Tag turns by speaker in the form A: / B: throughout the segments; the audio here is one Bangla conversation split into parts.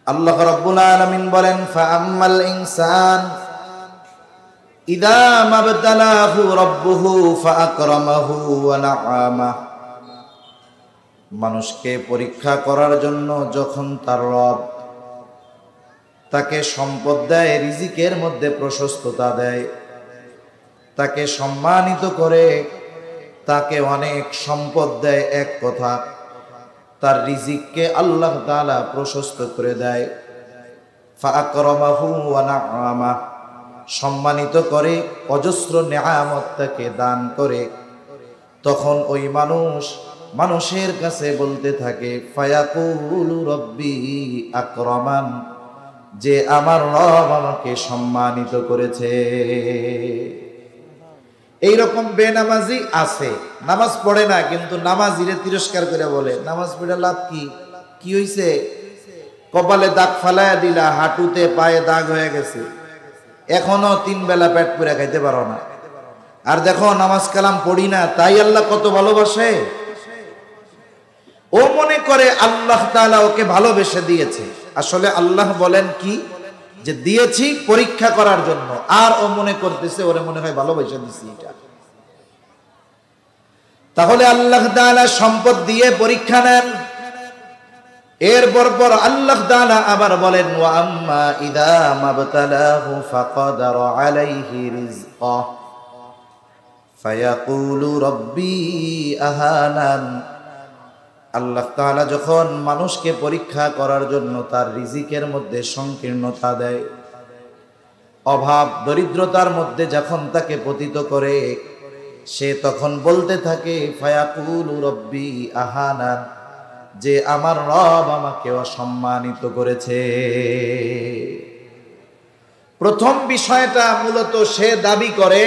A: আল্লাহ রাব্বুল আলামিন বলেন, ফাআম্মাল ইনসান ইযা মাবতালাহু রাব্বুহু ফাআকরামাহু ওয়া নাআমাহু। মানুষকে পরীক্ষা করার জন্য যখন তার রব তাকে সম্পদ দেয়, রিজিকের মধ্যে প্রশস্ততা দেয়, তাকে সম্মানিত করে, তাকে অনেক সম্পদ দেয়, এক কথা তার রিজিককে আল্লাহ তাআলা প্রশস্ত করে দেয়। ফাআকরামাহু ওয়া নাআমাহু, সম্মানিত করে, অজস্র নেয়ামত তাকে দান করে। তখন ওই মানুষের কাছে বলতে থাকে, ফায়াকুলু রব্বি আকরামান, যে আমার রব আমাকে সম্মানিত করেছে। এইরকম বেনামাজি আছে, নামাজ পড়ে না কিন্তু নামাজিরে তিরস্কার করে বলে, নামাজ পড়ে লাভ কি? কি হইছে? কপালে দাগ ফালায়া দিলা, হাঁটুতে পায়ে দাগ হয়ে গেছে, এখনো 3 বেলা পেট পুরে খাইতে পারো না। আর দেখো নামাজ কালাম পড়ি না, তাই আল্লাহ কত ভালোবাসে। ও মনে করে আল্লাহ তাআলা ওকে ভালোবেসে দিয়েছে। আসলে আল্লাহ বলেন কি, যে দিয়েছি পরীক্ষা করার জন্য, আর ও মনে করতেছে ওরে মনে হয় ভালোবেসে দিছি। এটা তাহলে আল্লাহ তাআলা সম্পদ দিয়ে পরীক্ষা নেন। এরপর আল্লাহ তাআলা আবার বলেন, ওয়া আম্মা ইযা মাবতালাহু ফাকাদারা আলাইহি রিজকাহু ফায়াকুলু রব্বি আহানান। আল্লাহ তাআলা যখন মানুষকে পরীক্ষা করার জন্য তার রিজিকের মধ্যে সংকীর্ণতা দেয়, অভাব দরিদ্রতার মধ্যে যখন তাকে পতিত করে, সে তখন বলতে থাকে, ফায়াকুলু রব্বি আহানান, যে আমার রব আমাকে অসম্মানিত করেছে। প্রথম বিষয়টা মূলত সে দাবি করে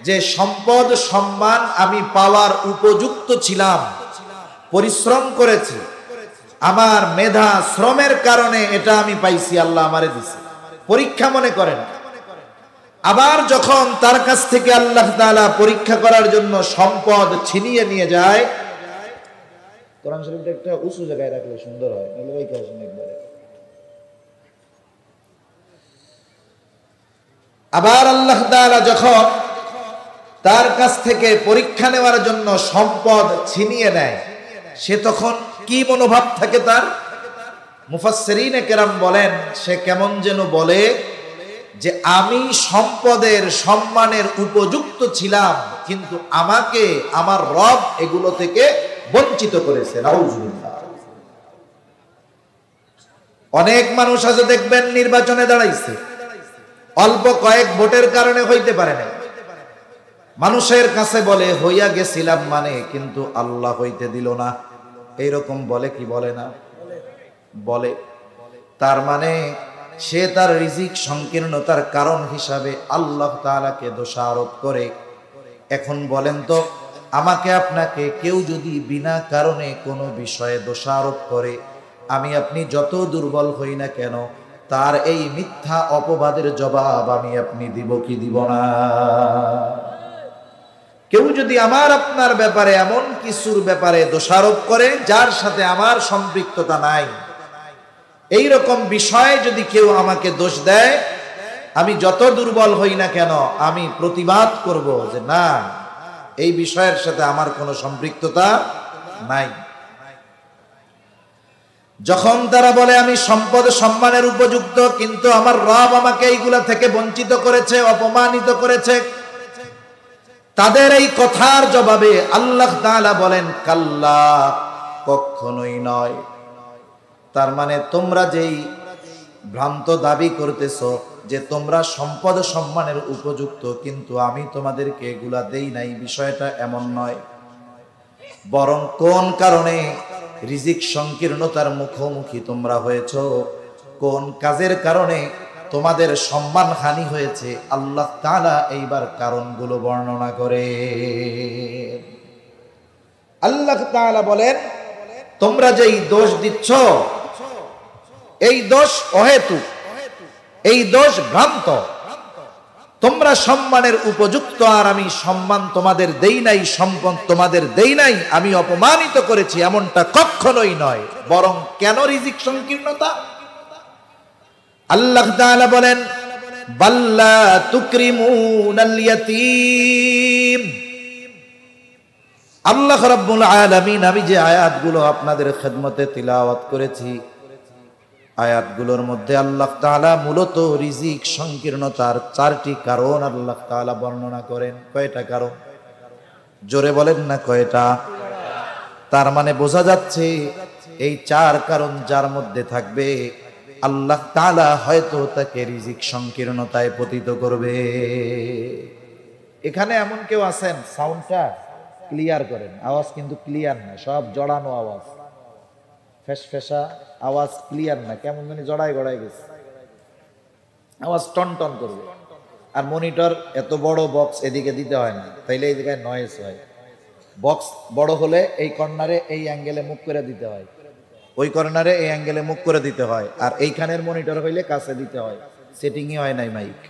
A: যে সম্পদ সম্মান আমি পাওয়ার উপযুক্ত ছিলাম, পরিশ্রম করেছি, আমার মেধা শ্রমের কারণে এটা আমি পাইছি, আল্লাহ আমারে দিছে, পরীক্ষা মনে করেন। আবার যখন তার কাছ থেকে আল্লাহ তাআলা পরীক্ষা করার জন্য সম্পদ ছিনিয়ে নিয়ে যায়, কোরআন শরীফটা একটা উঁচু জায়গায় রাখলে সুন্দর হয়, নইলে ওই কাজ একবারে। আবার আল্লাহ তাআলা যখন তার কাছ থেকে পরীক্ষা নেওয়ার জন্য সম্পদ ছিনিয়ে নেয়, সে তখন কি মনোভাব থাকে তার? মুফাসসিরিনে কেরাম বলেন, সে কেমন যেন বলে যে আমি সম্পদের সম্মানের উপযুক্ত ছিলাম, কিন্তু আমাকে আমার রব এগুলো থেকে বঞ্চিত করেছে। নাউজুবিল্লাহ। অনেক মানুষ আছে দেখবেন নির্বাচনে দাঁড়াইছে, অল্প কয়েক ভোটের কারণে হইতে পারে না, মানুষের কাছে বলে হইয়া গেছিলাম মানে, কিন্তু আল্লাহ হইতে দিল না। এইরকম বলে কি বলে না? বলে। তার মানে সে তার রিজিক সংকীর্ণতার কারণ হিসাবে আল্লাহ তাআলাকে দোষারোপ করে। এখন বলেন তো, আমাকে আপনাকে কেউ যদি বিনা কারণে কোনো বিষয়ে দোষারোপ করে, আমি আপনি যত দুর্বল হই না কেন, তার এই মিথ্যা অপবাদের জবাব আমি আপনি দিব কি দিব না? কেউ যদি আমার আপনার ব্যাপারে এমন কিছুর ব্যাপারে দোষারোপ করে যার সাথে আমার সম্পৃক্ততা নাই, এই রকম বিষয়ে যদি কেউ আমাকে দোষ দেয়, আমি যত দুর্বল হই না কেন, আমি প্রতিবাদ করব যে না, এই বিষয়ের সাথে আমার কোনো সম্পৃক্ততা নাই। যখন তারা বলে আমি সম্পদ সম্মানের উপযুক্ত, কিন্তু আমার রব আমাকে এইগুলা থেকে বঞ্চিত করেছে, অপমানিত করেছে, তাদের এই কথার জবাবে আল্লাহ তাআলা বলেন, কাল্লা, কখনোই নয়। তার মানে তোমরা যেই ভ্রান্ত দাবি করতেছো যে তোমরা সম্পদ সম্মানের উপযুক্ত, কিন্তু আমি তোমাদেরকে এগুলা দেই নাই, বিষয়টা এমন নয়। বরং কোন কারণে রিজিক সংকীর্ণতার মুখোমুখি তোমরা হয়েছো, কোন কাজের কারণে তোমাদের সম্মান হানি হয়েছে, আল্লাহ তাআলা এইবার কারণগুলো বর্ণনা করে। আল্লাহ তাআলা বলেন, তোমরা যেই দোষ দিচ্ছ, এই দোষ অহেতুক, এই দোষ ভ্রান্ত। তোমরা সম্মানের উপযুক্ত, আর আমি সম্মান তোমাদের দেই নাই, সম্পদ তোমাদের দেই নাই, আমি অপমানিত করেছি, এমনটা কখনোই নয়। বরং কেন রিজিক সংকীর্ণতা? আল্লাহ তাআলা বলেন বাল্লা তুকরিমুনাল ইয়াতীম। আল্লাহ রাব্বুল আলামিন আমি যে আয়াতগুলো আপনাদের খেদমতে তিলাওয়াত করেছি, আয়াতগুলোর মধ্যে আল্লাহ তাআলা মূলত রিজিক সংকীর্ণতার 4টি কারণ আল্লাহ তাআলা বর্ণনা করেন। কয়টা কারণ? জোরে বলেন না কয়টা? তার মানে বোঝা যাচ্ছে এই 4 কারণ যার মধ্যে থাকবে আল্লাহ তাআলা হয়তো তাকে রিজিক সংকীর্ণতায় পতিত করবে। এখানে এমন কেউ আছেন, সাউন্ডটা ক্লিয়ার করেন, আওয়াজ কিন্তু ক্লিয়ার না, সব জড়ানো আওয়াজ, ফেসফেসা আওয়াজ ক্লিয়ার না, কেমন জানি জড়াই গড়াই গেছে, আওয়াজ টন টন করবে। আর মনিটর এত বড় বক্স এদিকে দিতে হয় না, তাইলে এই জায়গায় নয়েজ হয়। বক্স বড় হলে এই কর্নারে এই অ্যাঙ্গেলে মুভ করে দিতে হয়, ওই কর্নারে এই অ্যাঙ্গেলে মুভ করে দিতে হয়, আর এইখানের মনিটর হইলে কাছে দিতে হয়, সেটিংই হয় নাই মাইক।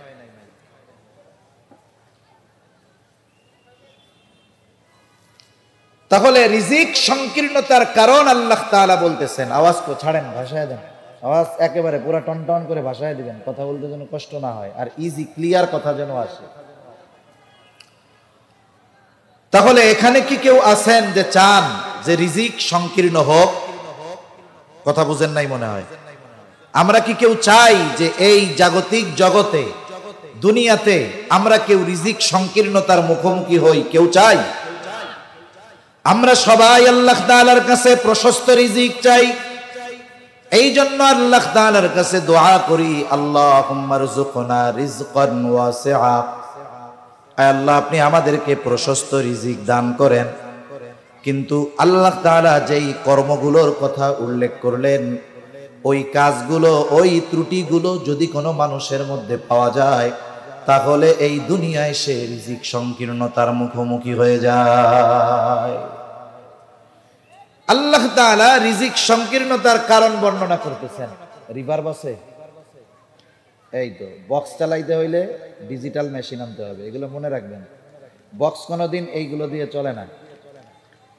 A: তাহলে রিজিক সংকীর্ণতার কারণ আল্লাহ তাআলা বলতেছেন। আওয়াজ তো ছাড়েন, ভাষায় দেন, আওয়াজ একেবারে পুরো টন টন করে ভাষায় দিবেন, কথা বলতে যেন কষ্ট না হয়, আর ইজি ক্লিয়ার কথা যেন আসে। তাহলে এখানে কি কেউ আছেন যে চান যে রিজিক সংকীর্ণ হোক? কথা বুঝেন নাই মনে হয়। আমরা কি কেউ চাই যে এই জাগতিক জগতে, দুনিয়াতে আমরা কেউ রিজিক সংকীর্ণতার মুখোমুখি হই? কেউ চাই? আমরা সবাই আল্লাহ তাআলার কাছে প্রশস্ত রিজিক চাই। এই জন্য আল্লাহ তাআলার কাছে দোয়া করি, আল্লাহুম্মা রযুকনা রিজকান ওয়াসিআ। আয় আল্লাহ, আপনি আমাদেরকে প্রশস্ত রিজিক দান করেন। কিন্তু আল্লাহ তাআলা যেই কর্মগুলোর কথা উল্লেখ করলেন, ওই কাজগুলো, ওই ত্রুটিগুলো যদি কোনো মানুষের মধ্যে পাওয়া যায়, তাহলে এই দুনিয়ায় সে রিজিক সংকীর্ণতার মুখোমুখি হয়ে যায়। আল্লাহ তাআলা রিজিক সংকীর্ণতার কারণ বর্ণনা করতেছেন। রিভার্ব আছে, এই তো বক্স চালাইতে হইলে ডিজিটাল মেশিন আনতে হবে, এগুলো মনে রাখবেন। বক্স কোনোদিন এইগুলো দিয়ে চলে না,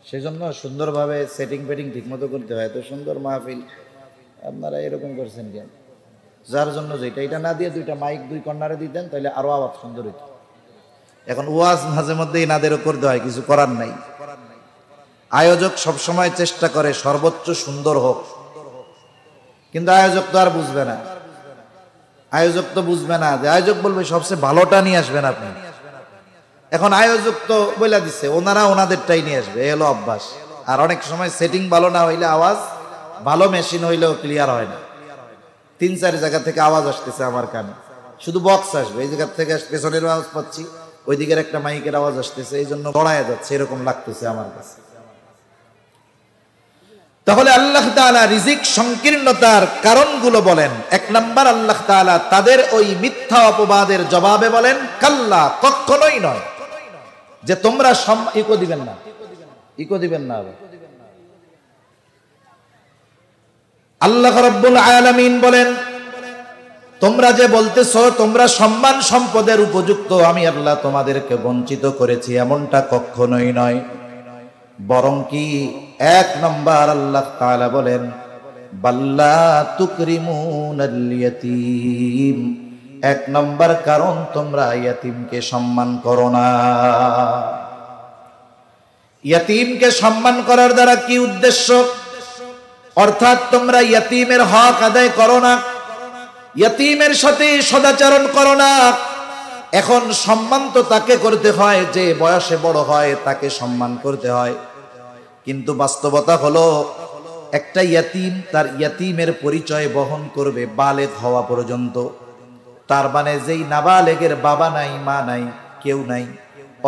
A: সেজন্য সুন্দরভাবে সেটিং পেটিং ঠিক মতো করতে হয়। তো সুন্দর মাহফিল আপনারা এরকম করছেন কেন? যার জন্য যেটা, এটা না দিয়ে দুইটা মাইক দুই কর্নারে দিতেন তাহলে আরো আওয়াজ সুন্দর হইত। এখন ওয়াজ মাঝে মধ্যে এনাদেরও করতে হয়, কিছু করার নাই। আয়োজক সবসময় চেষ্টা করে সর্বোচ্চ সুন্দর হোক, কিন্তু আয়োজক তো আর বুঝবে না। আয়োজক তো বুঝবে না যে আয়োজক বলবে সবচেয়ে ভালোটা নিয়ে আসবেন আপনি। এখন আয়োজক তো বলে দিচ্ছে ওনারা ওনাদেরটাই নিয়ে আসবে, এ হলো অভ্যাস। আর অনেক সময় সেটিং ভালো না হইলে আওয়াজ, ভালো মেশিন হইলেও ক্লিয়ার হয় না। 3-4 জায়গা থেকে আওয়াজ আসতেছে আমার কানে, শুধু বক্স আসবে, এই জায়গা থেকে পেছনের আওয়াজ পাচ্ছি, ওই দিকের একটা মাইকের আওয়াজ আসতেছে, এই জন্য দড়ায় যাচ্ছে, এরকম লাগতেছে আমার কাছে। তাহলে আল্লাহ তাআলা রিজিক সংকীর্ণতার কারণগুলো বলেন। 1 নাম্বার, আল্লাহ তাআলা তাদের ওই মিথ্যা অপবাদের জবাবে বলেন, কাল্লা, কখনোই নয়, যে তোমরা ইকো দিবেন না, ইকো দিবেন না। আল্লাহ রাব্বুল আলামিন বলেন, তোমরা যে বলতেছো তোমরা সম্মান সম্পদের উপযুক্ত, আমি আল্লাহ তোমাদেরকে বঞ্চিত করেছি, এমনটা কখনোই নয়। বরং কি 1 নাম্বার আল্লাহ তাআলা বলেন, বাল্লা তুকরিমুনাল ইয়াতীম। 1 নাম্বার কারণ, তোমরা ইয়াতীমকে সম্মান করো না। ইয়াতীমকে সম্মান করার দ্বারা কি উদ্দেশ্য? অর্থাৎ তোমরা ইয়াতীমের হক আদায় করো না, ইয়াতীমের সাথে সদাচরণ করো না। এখন সম্মান তো তাকে করতে হয় যে বয়সে বড় হয়, তাকে সম্মান করতে হয়। কিন্তু বাস্তবতা হলো একটা ইয়াতীম তার ইয়াতীমের পরিচয় বহন করবে বালেগ হওয়া পর্যন্ত। তার মানে যেই নাবালেগের বাবা নাই, মা নাই, কেউ নাই,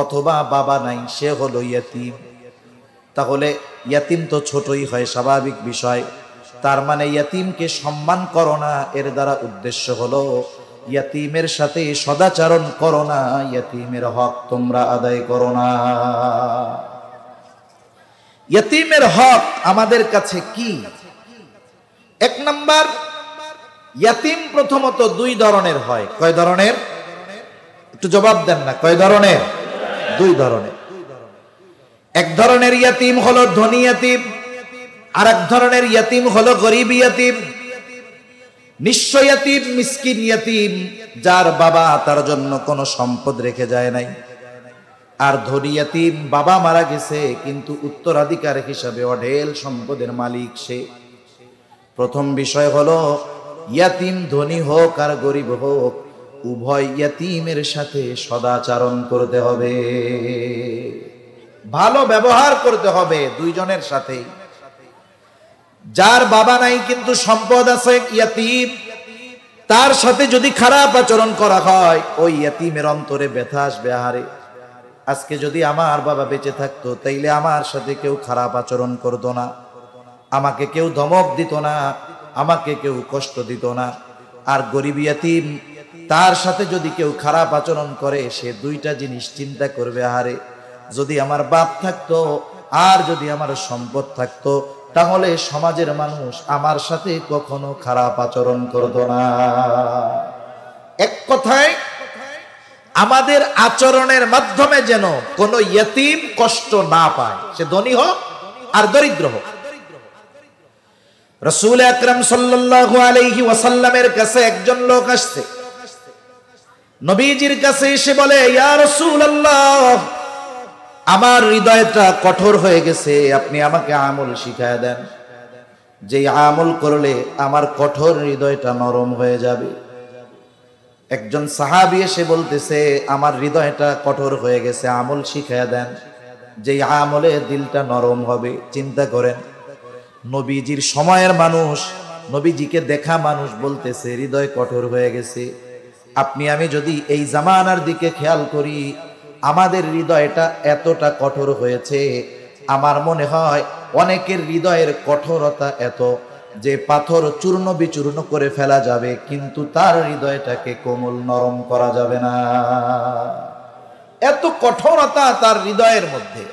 A: অথবা বাবা নাই, সে হলো ইয়াতীম। তাহলে ইয়াতীম তো ছোটই হয়, স্বাভাবিক বিষয়। তার মানে ইয়াতীমকে সম্মান করো না, এর দ্বারা উদ্দেশ্য হলো ইয়াতীমের সাথে সদাচরণ করো না, ইয়াতীমের হক তোমরা আদায় করো না। ইয়াতীমের হক আমাদের কাছে কি? 1 নাম্বার, ইয়াতীম প্রথমত 2 ধরনের হয়। কয় ধরনের? একটু জবাব দেন না, কয় ধরনের? 2 ধরনের। 1 ধরনের ইয়াতীম হলো ধনী ইয়াতীম, আর 1 ধরনের ইয়াতীম হলো গরিব ইয়াতীম। নিঃস্ব ইয়াতীম, মিসকিন ইয়াতীম, যার বাবা তার জন্য কোনো সম্পদ রেখে যায় নাই। আর ধনী ইয়াতীম, বাবা মারা গেছে কিন্তু উত্তরাধিকার হিসাবে অঢেল সম্পদের মালিক সে। প্রথম বিষয় হলো ইয়াতীম ধনী হোক আর গরিব হোক, উভয় ইয়াতীমের সাথে সদাচরণ করতে হবে, ভালো ব্যবহার করতে হবে দুইজনের সাথেই। যার বাবা নাই কিন্তু সম্পদ আছে, ইয়াতীম, তার সাথে যদি খারাপ আচরণ করা হয় ওই ইয়াতীমের অন্তরে ব্যথা আসবে। আহারে, আজকে যদি আমার বাবা বেঁচে থাকতো তাইলে আমার সাথে কেউ খারাপ আচরণ করতো না, আমাকে কেউ ধমক দিত না, আমাকে কেউ কষ্ট দিত না। আর গরিব ইয়াতীম, তার সাথে যদি কেউ খারাপ আচরণ করে সে দুইটা জিনিস চিন্তা করবে, আহারে যদি আমার বাপ থাকতো আর যদি আমার সম্পদ থাকতো তাহলে সমাজের মানুষ আমার সাথে কখনো খারাপ আচরণ করতো না। এক কথায় আমাদের আচরণের মাধ্যমে যেন কোনো ইয়তীম কষ্ট না পায়, সে ধনী হোক আর দরিদ্র হোক। রাসূল আকরাম সাল্লাল্লাহু আলাইহি ওয়াসাল্লামের কাছে একজন লোক আসছে, নবীজির কাছে এসে বলে, ইয়া রাসূলুল্লাহ, আমার হৃদয়টা কঠোর হয়ে গেছে, আপনি আমাকে আমল শিখায় দেন, যে আমল করলে আমার কঠোর হৃদয়টা নরম হয়ে যাবে। একজন সাহাবী এসে বলতেছে, আমার হৃদয়টা কঠোর হয়ে গেছে, আমল শিখায় দেন, যে আমলে দিলটা নরম হবে। চিন্তা করেন, নবীজির সময়ের মানুষ, নবীজিকে দেখা মানুষ বলতেছে হৃদয় কঠোর হয়ে গেছে। আপনি আমি যদি এই জামানার দিকে খেয়াল করি, আমাদের হৃদয়টা এতটা কঠোর হয়েছে, আমার মনে হয় অনেকের হৃদয়ের কঠোরতা এত যে পাথর চূর্ণ বিচূর্ণ করে ফেলা যাবে, কিন্তু তার হৃদয়টাকে কোমল নরম করা যাবে না। এত কঠোরতা তার হৃদয়ের মধ্যে।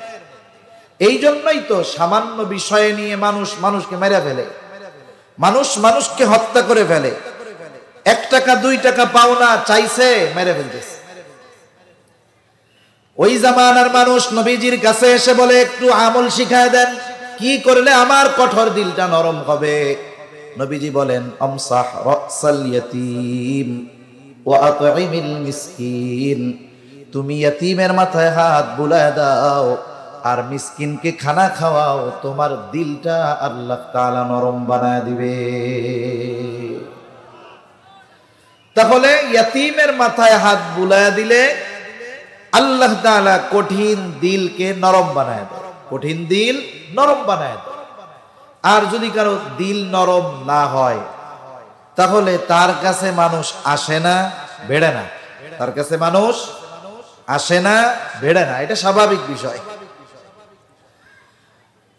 A: এই জন্যই তো সামান্য বিষয় নিয়ে মানুষ মানুষকে মেরে ফেলে, মানুষ মানুষকে হত্যা করে ফেলে। 1 টাকা 2 টাকা পাওনা চাইছে, মেরে ফেলতেছে। ওই জামানার মানুষ নবীজির কাছে এসে বলে, একটু আমল শিখায় দেন, কি করলে আমার কঠোর দিলটা নরম হবে। নবীজি বলেন, আমসাহ রাসাল ইয়াতীম ওয়া আতইমিল মিসকিন, তুমি ইয়াতীমের মাথায় হাত বুলায় দাও আর মিসকিনকে খানা খাওয়াও, তোমার দিলটা আল্লাহ তাআলা নরম বানায় দিবে। তাহলে ইয়াতীমের মাথায় হাত বুলায় দিলে আল্লাহ তাআলা কঠিন দিলকে নরম বানায় দেয়, কঠিন দিল নরম বানায় দেয়। আর যদি কারো দিল নরম না হয় তাহলে তার কাছে মানুষ আসে না, বেড়ে না, তার কাছে মানুষ আসে না, বেড়ে না, এটা স্বাভাবিক বিষয়।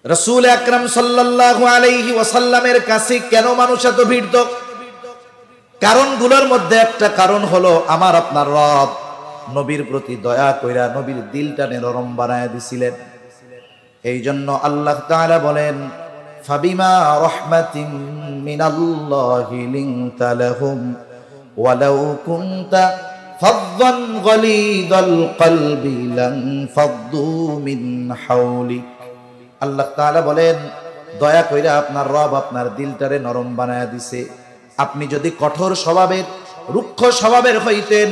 A: রাসূল আকরাম সাল্লাল্লাহু আলাইহি ওয়াসাল্লামের কাছে কেন মানুষ এত ভিড়ত? কারণগুলোর মধ্যে একটা কারণ হলো আমার আপনার রব নবীর প্রতি দয়া কইরা নবীর দিলটা নরম বানায় দিছিলেন। এই জন্য আল্লাহ তাআলা বলেন, ফাবিমা রাহমাতিন মিনাল্লাহি লিনতা লাহুম ওয়ালাউ কুনতা ফাযযান গালিযাল কলবি লানফাদ্দু মিন হাওলিক। আল্লাহ তাআলা বলেন, দয়া কইরা আপনার রব আপনার দিলটারে নরম বানায় দিছে। আপনি যদি কঠোর স্বভাবের, রুক্ষ স্বভাবের হইতেন,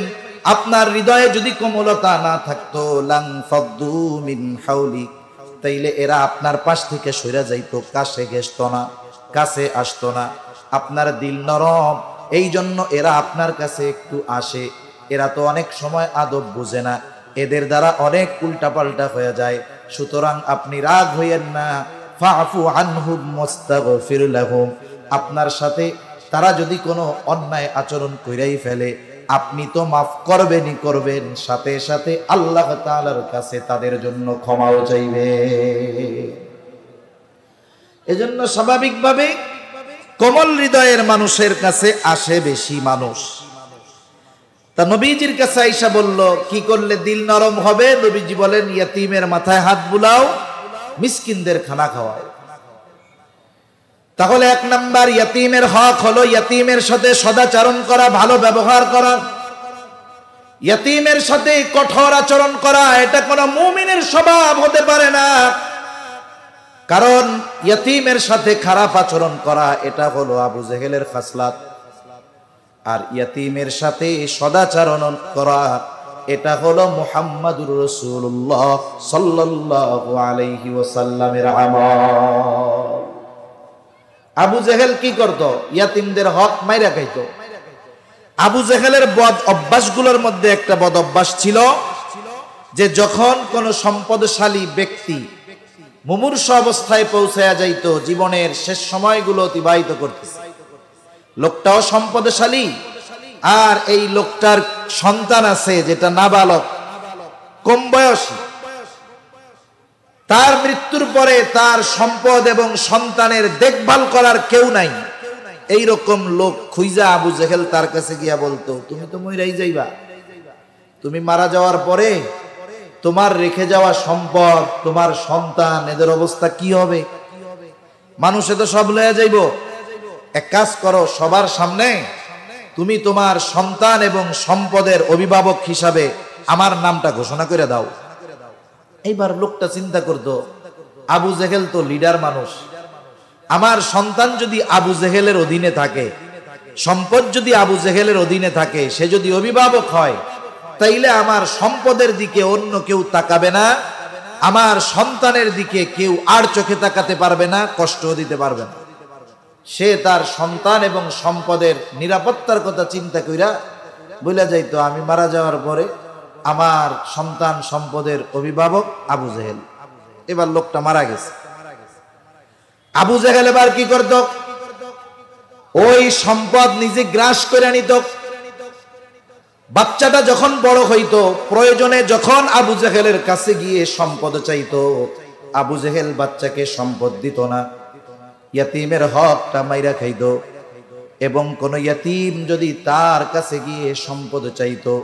A: আপনার হৃদয়ে যদি কোমলতা না থাকতো, লানফাদ্দু মিন হাওলিক, তাইলে এরা আপনার পাশ থেকে সরে যাইতো, কাছে ঘেসতো না, কাছে আসতো না। আপনার দিল নরম, এই জন্য এরা আপনার কাছে একটু আসে। এরা তো অনেক সময় আদব বুঝে না, এদের দ্বারা অনেক উল্টাপাল্টা হয়ে যায়। সুতরাং আপনি রাগ হইয়েন না, ফাফু আনহুম মুস্তাগফির লাহুম, আপনার সাথে তারা যদি কোনো অন্যায় আচরণ কইরাই ফেলে আপনি তো মাফ করবেনই করবেন, সাথে সাথে আল্লাহ তাআলার কাছে তাদের জন্য ক্ষমাও চাইবে। এজন্য স্বাভাবিকভাবে কোমল হৃদয়ের মানুষের কাছে আসে বেশি মানুষ। তা নবীজির কাছে আয়েশা বলল, কি করলে দিল নরম হবে? নবীজি বলেন, ইয়াতীমের মাথায় হাত বুলাও, মিসকিনদের খানা খাওয়াও। তাহলে 1 নাম্বার ইয়াতীমের হক হলো ইয়াতীমের সাথে সদাচরণ করা, ভালো ব্যবহার করা। ইয়াতীমের সাথে কঠোর আচরণ করা এটা কোনো মুমিনের স্বভাব হতে পারে না, কারণ ইয়াতীমের সাথে খারাপ আচরণ করা এটা হলো আবু জেহেলের খাসলাত। আর ইয়াতিমের সাথে সদাচরণ করা এটা হলো মুহাম্মাদুর রাসূলুল্লাহ সাল্লাল্লাহু আলাইহি ওয়াসাল্লামের আমল। আবু জেহেল কি করত? ইয়াতিমদের হক মাইরা খাইতো। আবু জেহেলের বদ অভ্যাসগুলোর মধ্যে একটা বদ অভ্যাস ছিল যে যখন কোন সম্পদশালী ব্যক্তি মুমূর্ষু অবস্থায় পৌঁছায়া যাইত, জীবনের শেষ সময়গুলো অতিবাহিত করতেছে, লোকটাও সম্পদশালী আর এই লোকটার সন্তান আছে যেটা নাবালক, কম বয়সী, তার মৃত্যুর পরে তার সম্পদ এবং সন্তানের দেখভাল করার কেউ নাই। এইরকম লোক খুঁজা আবু জেহেল তার কাছে গিয়া বলতো, তুমি তো মইরাই যাইবা, তুমি মারা যাওয়ার পরে তোমার রেখে যাওয়া সম্পদ, তোমার সন্তান, এদের অবস্থা কি হবে? মানুষে তো সব লয়ে যাইব। এক কাজ করো, সবার সামনে তুমি তোমার সন্তান এবং সম্পদের অভিভাবক হিসাবে আমার নামটা ঘোষণা করে দাও। এইবার লোকটা চিন্তা করতো, আবু জেহেল তো লিডার মানুষ, আমার সন্তান যদি আবু জেহেলের অধীনে থাকে, সম্পদ যদি আবু জেহেলের অধীনে থাকে, সে যদি অভিভাবক হয়, তাইলে আমার সম্পদের দিকে অন্য কেউ তাকাবে না, আমার সন্তানের দিকে কেউ আর চোখে তাকাতে পারবে না, কষ্টও দিতে পারবে না। সে তার সন্তান এবং সম্পদের নিরাপত্তার কথা চিন্তা কইরা বইলা যাইতো, আমি মারা যাওয়ার পরে আমার সন্তান সম্পদের অভিভাবক আবু জেহেল। এবার লোকটা মারা গেছে। আবু জেহেল এবার কি করত? ওই সম্পদ নিজে গ্রাস করে নিত। বাচ্চাটা যখন বড় হইতো, প্রয়োজনে যখন আবু জেহেলের কাছে গিয়ে সম্পদ চাইতো, আবু জেহেল বাচ্চাকে সম্পদ দিত না, ইয়াতিমের হকটা মাইরা খাইত। এবং কোন ইয়াতিম যদি তার কাছে গিয়ে সম্পদ চাইতো,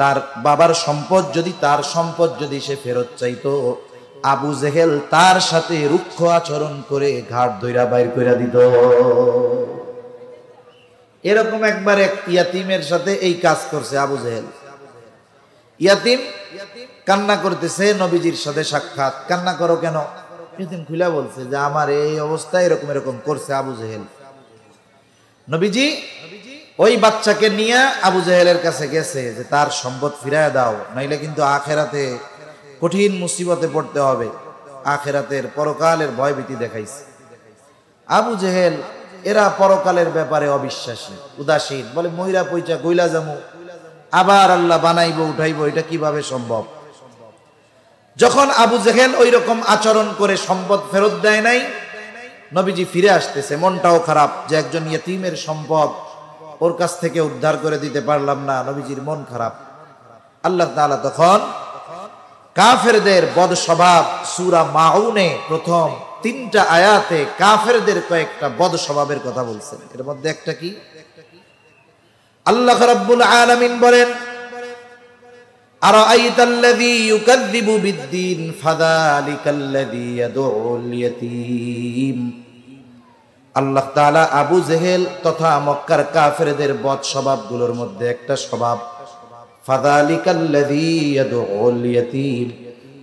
A: তার বাবার সম্পদ যদি, তার সম্পদ যদি সে ফেরত চাইতো, আবু জেহেল তার সাথে রুক্ষ আচরণ করে ঘাট ধইরা বাইর কইরা দিত। এরকম একবার এক ইয়াতিমের সাথে এই কাজ করছে আবু জেহেল। ইয়াতিম কান্না করতেছে, নবীজির সাথে সাক্ষাৎ। কান্না করো কেন? ইয়াতিম খুলে বলছে যে আমার এই অবস্থা, এরকম এরকম করছে আবু জেহেল। নবীজি ওই বাচ্চাকে নিয়ে আবু জেহেলের কাছে গেছে যে তার সম্পদ ফিরায় দাও, নাইলে কিন্তু আখেরাতে কঠিন মুসিবতে পড়তে হবে। আখেরাতের পরকালের ভয়ভীতি দেখাইছে। আবু জেহেল এরা পরকালের ব্যাপারে অবিশ্বাসী, উদাসীন, বলে মইরা পয়সা গইলা যামু, আবার আল্লাহ বানাইবো উঠাইবো, এটা কিভাবে সম্ভব? যখন আবু জেহেল ওই রকম আচরণ করে সম্পদ ফেরত দেয় নাই, নবীজি ফিরে আসতেছে, মনটাও খারাপ যে একজন ইয়েতিমের সম্পদ ওর কাছ থেকে উদ্ধার করে দিতে পারলাম না, নবীজির মন খারাপ। আল্লাহ তাআলা তখন কাফেরদের বদ স্বভাব সূরা মাউনে প্রথম 3টা আয়াতে কাফেরদের কয়েকটা বদ স্বভাবের কথা বলছেন। এর মধ্যে একটা কি? আল্লাহ রাব্বুল আলামিন বলেন, আরাআইতাল্লাযী ইউকাযযিবু বিদ্দীন ফাযালিকাল্লাযী ইয়াদউল ইয়াতীম। আল্লাহ তাআলা আবু জেহেল তথা মক্কার কাফেরদের বদ স্বভাবগুলোর মধ্যে একটা স্বভাব, ফাযালিকাল্লাযী ইয়াদউল ইয়াতীম।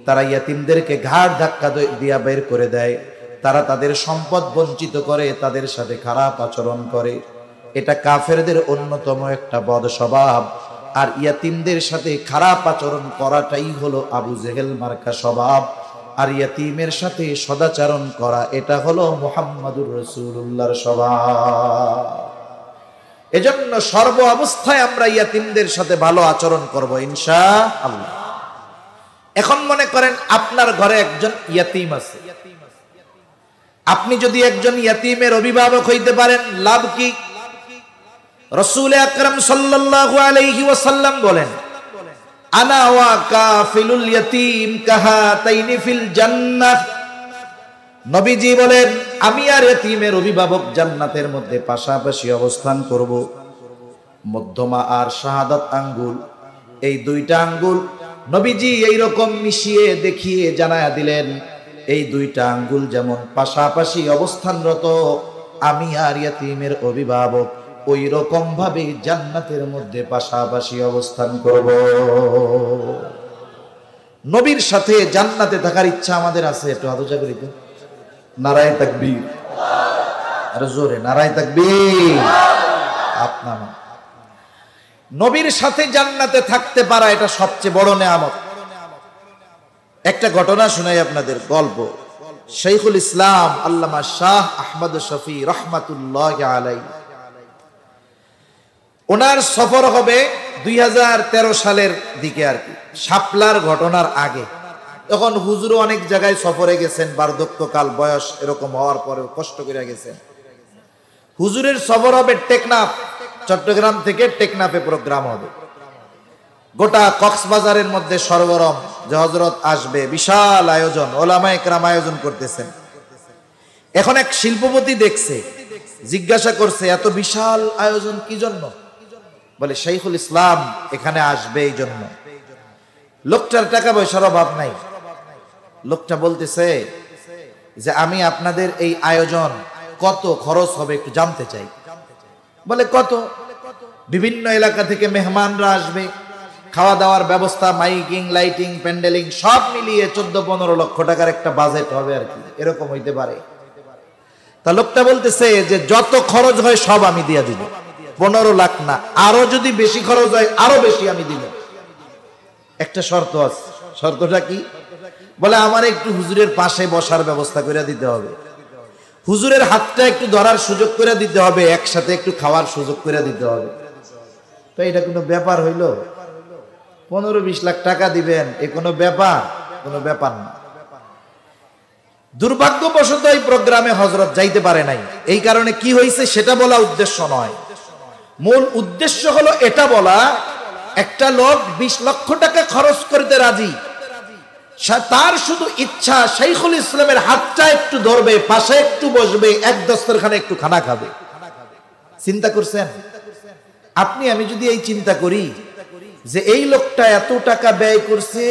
A: তারা ইয়াতিমদেরকে ঘাড় ধাক্কা দিয়া বের করে দেয়, তারা তাদের সম্পদ বঞ্চিত করে, তাদের সাথে খারাপ আচরণ করে। এটা কাফেরদের অন্যতম একটা বদ স্বভাব। আর ইয়াতিমদের সাথে খারাপ আচরণ করাটাই হলো আবু জেহেল মার্কা স্বভাব। আর ইয়াতিমের সাথে সদাচরণ করা এটা হলো মুহাম্মাদুর রাসূলুল্লাহর স্বভাব। এজন্য সর্ব অবস্থায় আমরা ইয়াতিমদের সাথে ভালো আচরণ করব ইনশাআল্লাহ। এখন মনে করেন আপনার ঘরে একজন ইয়াতিম আছে, আপনি যদি একজন ইয়াতিমের অভিভাবক হইতে পারেন, লাভ কি? রাসূল আকরাম সাল্লাল্লাহু আলাইহি ওয়াসাল্লাম বলেন, আনা ওয়া কাফিলুল ইয়াতিম কাহাতাইনি ফিল জান্নাহ। নবীজি বলেন, আমি আর ইয়াতিমের অভিভাবক জান্নাতের মধ্যে পাশাপাশি অবস্থান করব। মধ্যমা আর শাহাদাত আঙ্গুল, এই দুইটা আঙ্গুল নবীজি এইরকম মিশিয়ে দেখিয়ে জানায়া দিলেন, এই দুইটা আঙ্গুল যেমন পাশাপাশি অবস্থানরত, আমি আর ইয়াতিমের অভিভাবক ওই রকম ভাবে জান্নাতের মধ্যে পাশাপাশি অবস্থান করব। নবীর সাথে জান্নাতে থাকার ইচ্ছা আমাদের আছে, একটু হাত উঁচা করি তো। নারায়ে তাকবীর, আর জোরে নারায়ে তাকবীর। আপনার নবীর সাথে জান্নাতে থাকতে পারা এটা সবচেয়ে বড় নেয়ামত। একটা ঘটনা শোনাই আপনাদের, গল্প। শাইখুল ইসলাম আল্লামা শাহ আহমদ শফি রহমাতুল্লাহি আলাইহি, ওনার সফর হবে 2013 সালের দিকে আর কি, শাপলার ঘটনার আগে। তখন হুজুরও অনেক জায়গায় সফরে গেছেন, বার্ধক্যকাল বয়স এরকম হওয়ার পরে কষ্ট করে গেছেন। হুজুরের সফর হবে টেকনাফ, চট্টগ্রাম থেকে টেকনাফে প্রোগ্রাম হবে। গোটা কক্সবাজারের মধ্যে সরগরম যে হযরত আসবে, বিশাল আয়োজন, ওলামা একরাম আয়োজন করতেছেন। এখন এক শিল্পপতি দেখছে, জিজ্ঞাসা করছে এত বিশাল আয়োজন কি জন্য? বলে শাইখুল ইসলাম এখানে আসবে এই জন্য। লোকটার টাকা পয়সার অভাব নাই। লোকটা বলতেছে যে আমি আপনাদের এই আয়োজন কত খরচ হবে একটু জানতে চাই। বলে কত? বিভিন্ন এলাকা থেকে মেহমানরা আসবে, খাওয়া দাওয়ার ব্যবস্থা, মাইকিং, লাইটিং, প্যান্ডেলিং সব মিলিয়ে 14-15 লক্ষ টাকার একটা বাজেট হবে আর কি, এরকম হইতে পারে। তা লোকটা বলতেছে যে যত খরচ হয় সব আমি দিয়ে দিব, 15 লাখ না, আরো যদি বেশি খরচ হয় আরো বেশি আমি দিব। একটা শর্ত আছে। শর্তটা কি? বলে আমার একটু হুজুরের পাশে বসার ব্যবস্থা করে দিতে হবে, হুজুরের হাতটা একটু ধরার সুযোগ করে দিতে হবে, একসাথে একটু খাওয়ার সুযোগ করে দিতে হবে। তো এটা কোনো ব্যাপার হইল? 15-20 লাখ টাকা দিবেন, এ কোনো ব্যাপার? কোনো ব্যাপার না। দুর্ভাগ্যবশত এই প্রোগ্রামে হযরত যাইতে পারে নাই। এই কারণে কি হয়েছে সেটা বলা উদ্দেশ্য নয়। মূল উদ্দেশ্য হলো এটা বলা, একটা লোক 20 লক্ষ টাকা খরচ করতে রাজি, তার শুধু ইচ্ছা শাইখুল ইসলামের হাতটা একটু ধরবে, পাশে একটু বসবে, এক দস্তরখানে একটু খানা খাবে। চিন্তা করছেন? আপনি আমি যদি এই চিন্তা করি যে এই লোকটা এত টাকা ব্যয় করছে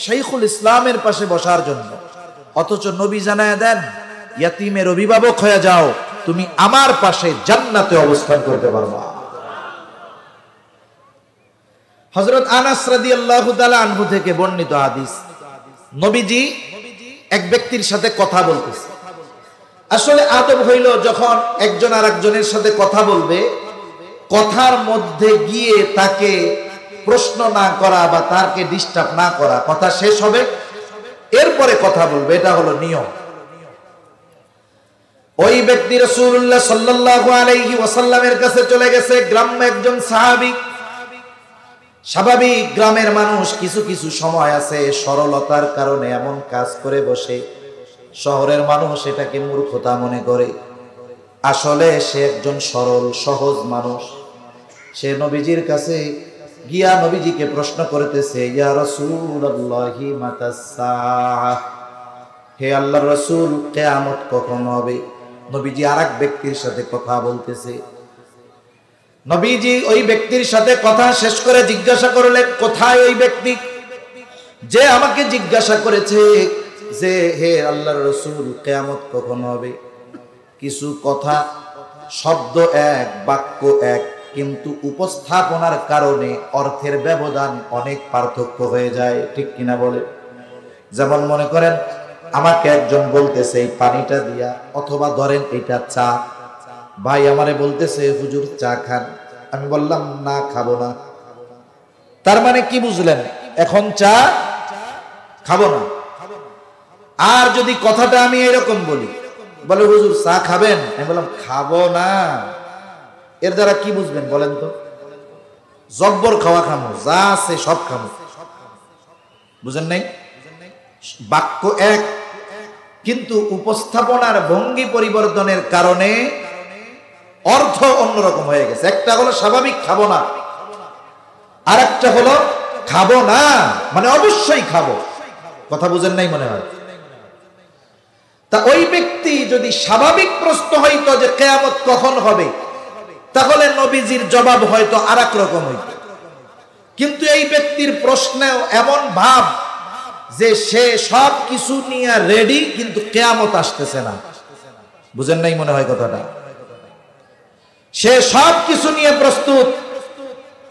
A: শাইখুল ইসলামের পাশে বসার জন্য, অথচ নবী জানায়া দেন ইয়াতীমের অভিভাবক হয়ে যাও, তুমি আমার পাশে জান্নাতে অবস্থান করতে পারবা। হযরত আনাস রাদিয়াল্লাহু তাআলা আনহু থেকে বর্ণিত হাদিস, নবীজি এক ব্যক্তির সাথে কথা বলতেছে। আসলে আদব হইল যখন একজন আরেকজনের সাথে কথা বলবে, কথার মধ্যে গিয়ে তাকে প্রশ্ন না করা বা তাকে ডিস্টার্ব না করা, কথা শেষ হবে এরপরে কথা বলবে, এটা হলো নিয়ম। ওই ব্যক্তি রাসূলুল্লাহ সাল্লাল্লাহু আলাইহি ওয়াসাল্লামের কাছে চলে গেছে, গ্রাম্য একজন সাহাবী। স্বাভাবিক গ্রামের মানুষ কিছু কিছু সময় আছে সরলতার কারণে এমন কাজ করে বসে, শহরের মানুষ এটাকে মূর্খতা মনে করে। আসলে সে একজন সরল সহজ মানুষ। সে নবীজির কাছে গিয়া নবীজিকে প্রশ্ন করতেছে, ইয়া রাসূলুল্লাহি মাতাস সাআহ, হে আল্লাহর রাসূল কিয়ামত কখন হবে? নবীজি আরেক ব্যক্তির সাথে কথা বলতেছে। নবীজি ওই ব্যক্তির সাথে কথা শেষ করে জিজ্ঞাসা করলেন, কোথায় ওই ব্যক্তি যে আমাকে জিজ্ঞাসা করেছে যে হে আল্লাহর রাসূল কিয়ামত কখন হবে? কিছু কথা, শব্দ এক, বাক্য এক, কিন্তু উপস্থাপনার কারণে অর্থের ব্যবধান অনেক পার্থক্য হয়ে যায়, ঠিক কিনা বলে? যেমন মনে করেন আমাকে একজন বলতেছে এই পানিটা দিয়া, অথবা ধরেন এটা চা, ভাই আমারে বলতেছে হুজুর চা খান, আমি বললাম না খাবো না। তার মানে কি বুঝলেন? এখন চা খাবো না। আর যদি কথাটা আমি এরকম বলি, বলে হুজুর চা খাবেন, আমি বললাম খাবো না, এর দ্বারা কি বুঝবেন বলেন তো? জব্বর খাওয়া খামো, যা আছে সব খামো, বুঝেন নাই? বাক্য এক, কিন্তু উপস্থাপনার ভঙ্গি পরিবর্তনের কারণে অর্থ অন্যরকম হয়ে গেছে। একটা হলো স্বাভাবিক খাবো না, আর একটা হলো খাবো না মানে অবশ্যই খাবো। কথা বুঝেন নাই মনে হয়? তা ওই ব্যক্তি যদি স্বাভাবিক প্রশ্ন হইতো যে কিয়ামত কখন হবে, তাহলে নবীজির জবাব হয়তো আর এক রকম হইতো। কিন্তু এই ব্যক্তির প্রশ্নেও এমন ভাব যে সে সব কিছু নিয়ে রেডি, কিন্তু কিয়ামত আসতেছে না। বুঝেন নাই মনে হয় কথাটা? সে সব কিছু নিয়ে প্রস্তুত,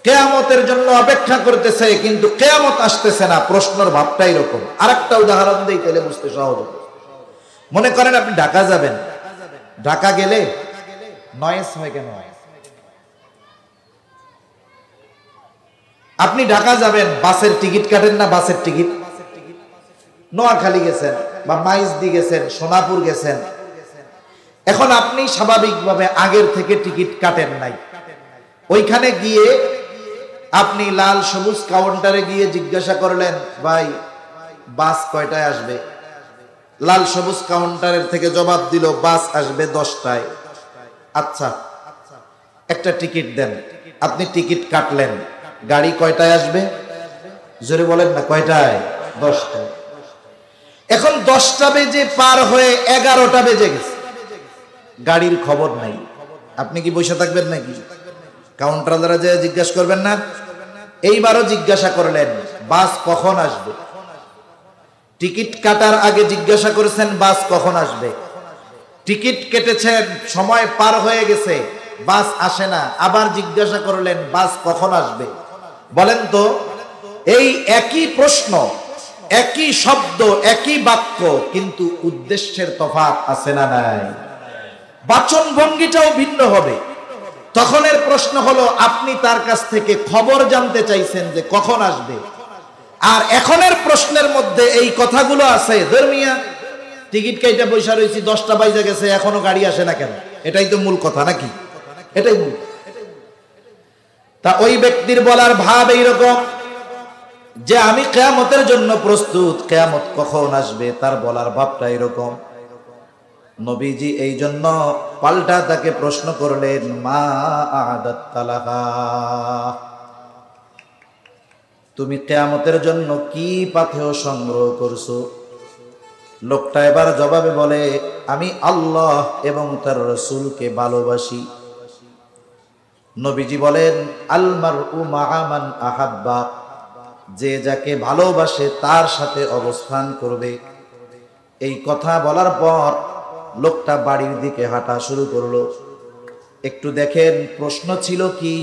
A: কিয়ামতের জন্য অপেক্ষা করতেছে, কিন্তু কিয়ামত আসতেছে না। প্রশ্নের ভাবটা এরকম। আরেকটা উদাহরণ দেই তাহলে বুঝতে সহজ হবে। মনে করেন আপনি ঢাকা যাবেন, ঢাকা গেলে নয়েজ হয় কেন? আপনি ঢাকা যাবেন, বাসের টিকিট কাটেন না? বাসের টিকিট নোয়াখালী গেছেন বা মাইজদি গেছেন, সোনাপুর গেছেন, এখন আপনি স্বাভাবিকভাবে আগের থেকে টিকিট কাটেন নাই। ওইখানে গিয়ে আপনি লাল সবুজ কাউন্টারে গিয়ে জিজ্ঞাসা করলেন, ভাই বাস কয়টায় আসবে? লাল সবুজ কাউন্টারের থেকে জবাব দিল, বাস আসবে 10টায়। আচ্ছা, একটা টিকিট দেন। আপনি টিকিট কাটলেন, গাড়ি কয়টায় আসবে? জোরে বলেন না, কয়টায়? 10টায়। এখন 10টা বেজে পার হয়ে 11টা বেজে গেছে, গাড়ির খবর নাই। আপনি কি বসে থাকবেন নাকি? কাউন্টার দ্বারা যে জিজ্ঞাসা করবেন না? এইবারও জিজ্ঞাসা করলেন, বাস কখন আসবে? টিকিট কাটার আগে জিজ্ঞাসা করেছেন, বাস কখন আসবে? টিকিট কেটেছেন, সময় পার হয়ে গেছে, বাস আসে না, আবার জিজ্ঞাসা করলেন, বাস কখন আসবে? বলেন তো, এই একই প্রশ্ন, একই শব্দ, একই বাক্য, কিন্তু উদ্দেশ্যের তফাৎ আছে না নাই? বাচন ভঙ্গিটাও ভিন্ন হবে। তখনের প্রশ্ন হলো আপনি তার কাছ থেকে খবর জানতে চাইছেন যে কখন আসবে, আর এখনের প্রশ্নের মধ্যে এই কথাগুলো আছে। ধর্মিয়া টিকিট কাইটা পয়সা রয়েছি, 10টা বাজে গেছে, এখনো গাড়ি আসে না কেন? এটাই তো মূল কথা নাকি? এটাই মূল। তা ওই ব্যক্তির বলার ভাব এইরকম যে আমি কিয়ামতের জন্য প্রস্তুত, কিয়ামত কখন আসবে তার বলার ভাবটা এরকম। নবীজি এই জন্য পাল্টা তাকে প্রশ্ন করলেন, মা আ'দাত্তা লাহা, তুমি কিয়ামতের জন্য কি পাথেয় সংগ্রহ করছো? লোকটা এবার জবাবে বলে, আমি আল্লাহ এবং তার রাসূলকে ভালোবাসি। নবীজি বলেন, আল মারউ মা'a মান আহাব্বা, যে যাকে ভালোবাসে তার সাথে অবস্থান করবে। এই কথা বলার পর লোকটা বাড়ির দিকে হাঁটা শুরু করলো। একটু দেখেন, প্রশ্ন ছিল কি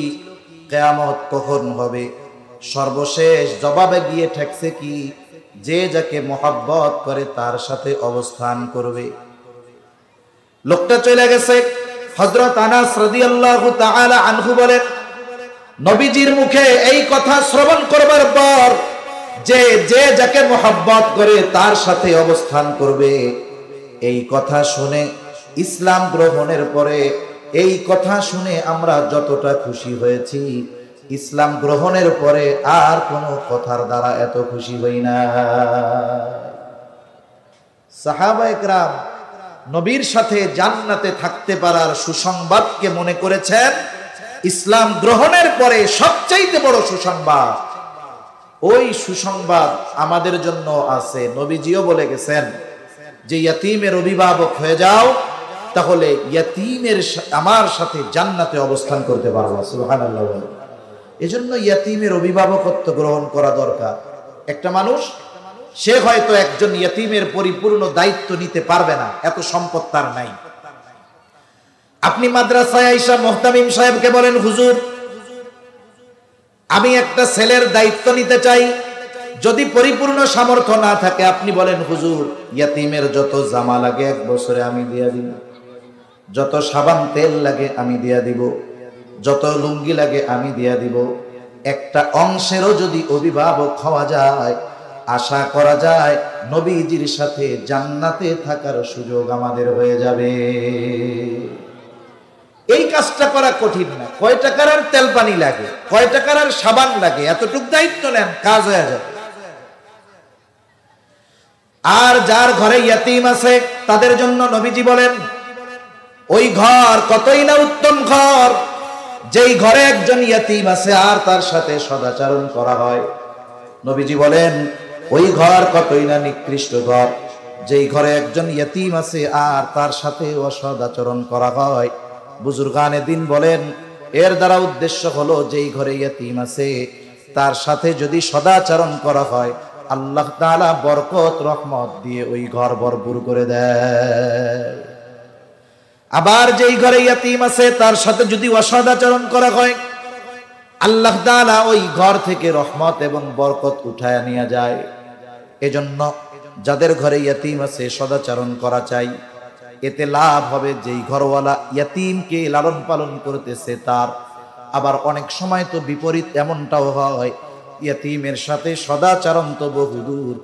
A: কিয়ামত কখন হবে, সর্বশেষ জবাবে গিয়ে ঠেকছে কি যে যাকে মহব্বত করে তার সাথে অবস্থান করবে। লোকটা চলে গেছে। হযরত আনাস রাদিয়াল্লাহু তাআলা আনহু বলেন, নবীজির মুখে এই কথা শ্রবণ করবার পর যে যাকে মহব্বত করে তার সাথে অবস্থান করবে, এই কথা শুনে, ইসলাম গ্রহণের পরে এই কথা শুনে আমরা যতটা খুশি হয়েছি, ইসলাম গ্রহণের পরে আর কোনো কথার দ্বারা এত খুশি হই না। সাহাবায়ে কেরাম নবীর সাথে জান্নাতে থাকতে পারার সুসংবাদকে মনে করেছেন ইসলাম গ্রহণের পরে সবচাইতে বড় সুসংবাদ। ওই সুসংবাদ আমাদের জন্য আছে। নবীজিও বলে গেছেন যে ইয়াতীমের অভিভাবক হয়ে যাও, তাহলে ইয়াতীমের আমার সাথে জান্নাতে অবস্থান করতে পারবো। সুবহানাল্লাহ। এজন্য ইয়াতীমের অভিভাবকত্ব গ্রহণ করা দরকার। একটা মানুষ, সে হয়তো একজন ইয়াতীমের পরিপূর্ণ দায়িত্ব নিতে পারবে না, এত সম্পদ তার নাই। আপনি মাদ্রাসায় আইসা মুহতামিম সাহেবকে বলেন, হুজুর আমি একটা ছেলের দায়িত্ব নিতে চাই। যদি পরিপূর্ণ সামর্থ্য না থাকে, আপনি বলেন, হুজুর ইয়াতীমের যত জামা লাগে 1 বছরে আমি দিয়া দিব, যত সাবান তেল লাগে আমি দিয়া দিব, যত লুঙ্গি লাগে আমি দিয়া দিব। একটা অংশেরও যদি অভিভাবক হওয়া যায়, আশা করা যায় নবীজির সাথে জান্নাতে থাকার সুযোগ আমাদের হয়ে যাবে। এই কাজটা করা কঠিন না। কয় টাকার আর তেল পানি লাগে, কয় টাকার আর সাবান লাগে, এতটুকু দায়িত্ব নেন, কাজ হয়ে যাবে। আর যার ঘরে ইয়াতীম আছে তাদের জন্য নবীজি বলেন, ওই ঘর কতই না উত্তম ঘর, যেই ঘরে একজন ইয়াতীম আছে আর তার সাথে সদাচরণ করা হয়। নবীজি বলেন, ওই ঘর কতই না নিকৃষ্ট ঘর, যেই ঘরে একজন ইয়াতীম আছে আর তার সাথে অসৎ আচরণ করা হয়। বুজুর্গানে দিন বলেন, এর দ্বারা উদ্দেশ্য হলো যেই ঘরে ইয়াতীম আছে তার সাথে যদি সদাচরণ করা হয়, আল্লাহ তাআলা বরকত রহমত দিয়ে ওই ঘর ভরপুর করে দেয়। আবার যেই ঘরে ইয়াতীম আছে তার সাথে যদি অসদাচরণ করা হয়, আল্লাহ তাআলা ওই ঘর থেকে রহমত এবং বরকত উঠায় নিয়ে যায়। এজন্য যাদের ঘরে ইয়াতীম আছে সদাচরণ করা চাই। এতে লাভ হবে যেই ঘরওয়ালা ইয়াতীমকে লালন পালন করতেছে তার আবার অনেক সময় তো বিপরীত এমনটাও হয়, ইয়াতিমের সাথে সদাচরণ তো বহুদূর,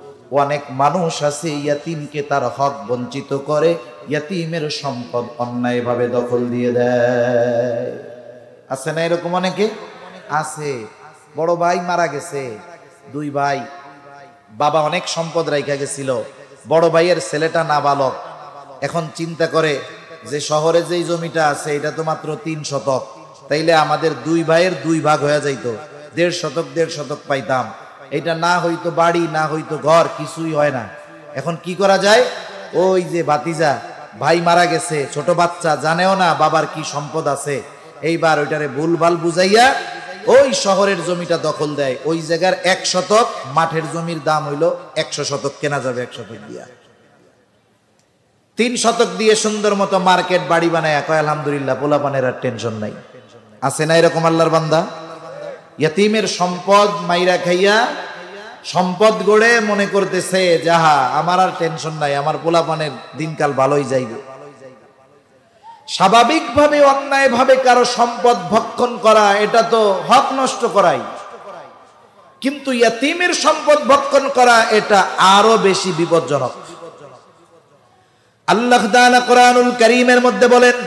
A: অনেক মানুষ আছে ইয়াতিমকে তার হক বঞ্চিত করে, ইয়াতিমের সম্পদ অন্যায়ভাবে দখল দিয়ে দেয়। আছে না এরকম? অনেকে আছে। বড় ভাই মারা গেছে, দুই ভাই, বাবা অনেক সম্পদ রাইখা গেছিল, বড় ভাইয়ের ছেলেটা নাবালক, এখন চিন্তা করে যে শহরে যেই জমিটা আছে এটা তো মাত্র 3 শতক, তাইলে আমাদের দুই ভাইয়ের 2 ভাগ হয়ে যাইত, 1.5 শতক 1.5 শতক পাইতাম, এটা না হইতো বাড়ি, না হইতো ঘর, কিছুই হয় না। এখন কি করা যায়? ওই যে ভাতিজা, ভাই মারা গেছে, ছোট বাচ্চা, জানেও না বাবার কি সম্পদ আছে, এইবার ওইটারে ভুলভাল বুঝাইয়া ওই শহরের জমিটা দখল দেয়। ওই জায়গার 1 শতক মাঠের জমির দাম হইল 100 শতক, কেনা যাবে 1 শতক দিয়া। 3 শতক দিয়ে সুন্দর মতো মার্কেট বাড়ি বানায়, কয় আলহামদুলিল্লাহ, পোলাপানের আর টেনশন নাই। আছে না এরকম আল্লাহর বান্দা? ইয়াতিমের সম্পদ মাইরা খাইয়া সম্পদ গড়ে মনে করতেছে যাহা আমার আর টেনশন নাই, আমার পোলাপানের দিনকাল ভালোই যাইবে। স্বাভাবিকভাবে অন্যায়ভাবে কারো সম্পদ ভক্ষণ করা এটা তো হক নষ্ট করাই, কিন্তু ইয়াতিমের সম্পদ ভক্ষণ করা এটা আরো বেশি বিপজ্জনক। আল্লাহ তাআলা কোরআনুল কারীমের মধ্যে বলেন,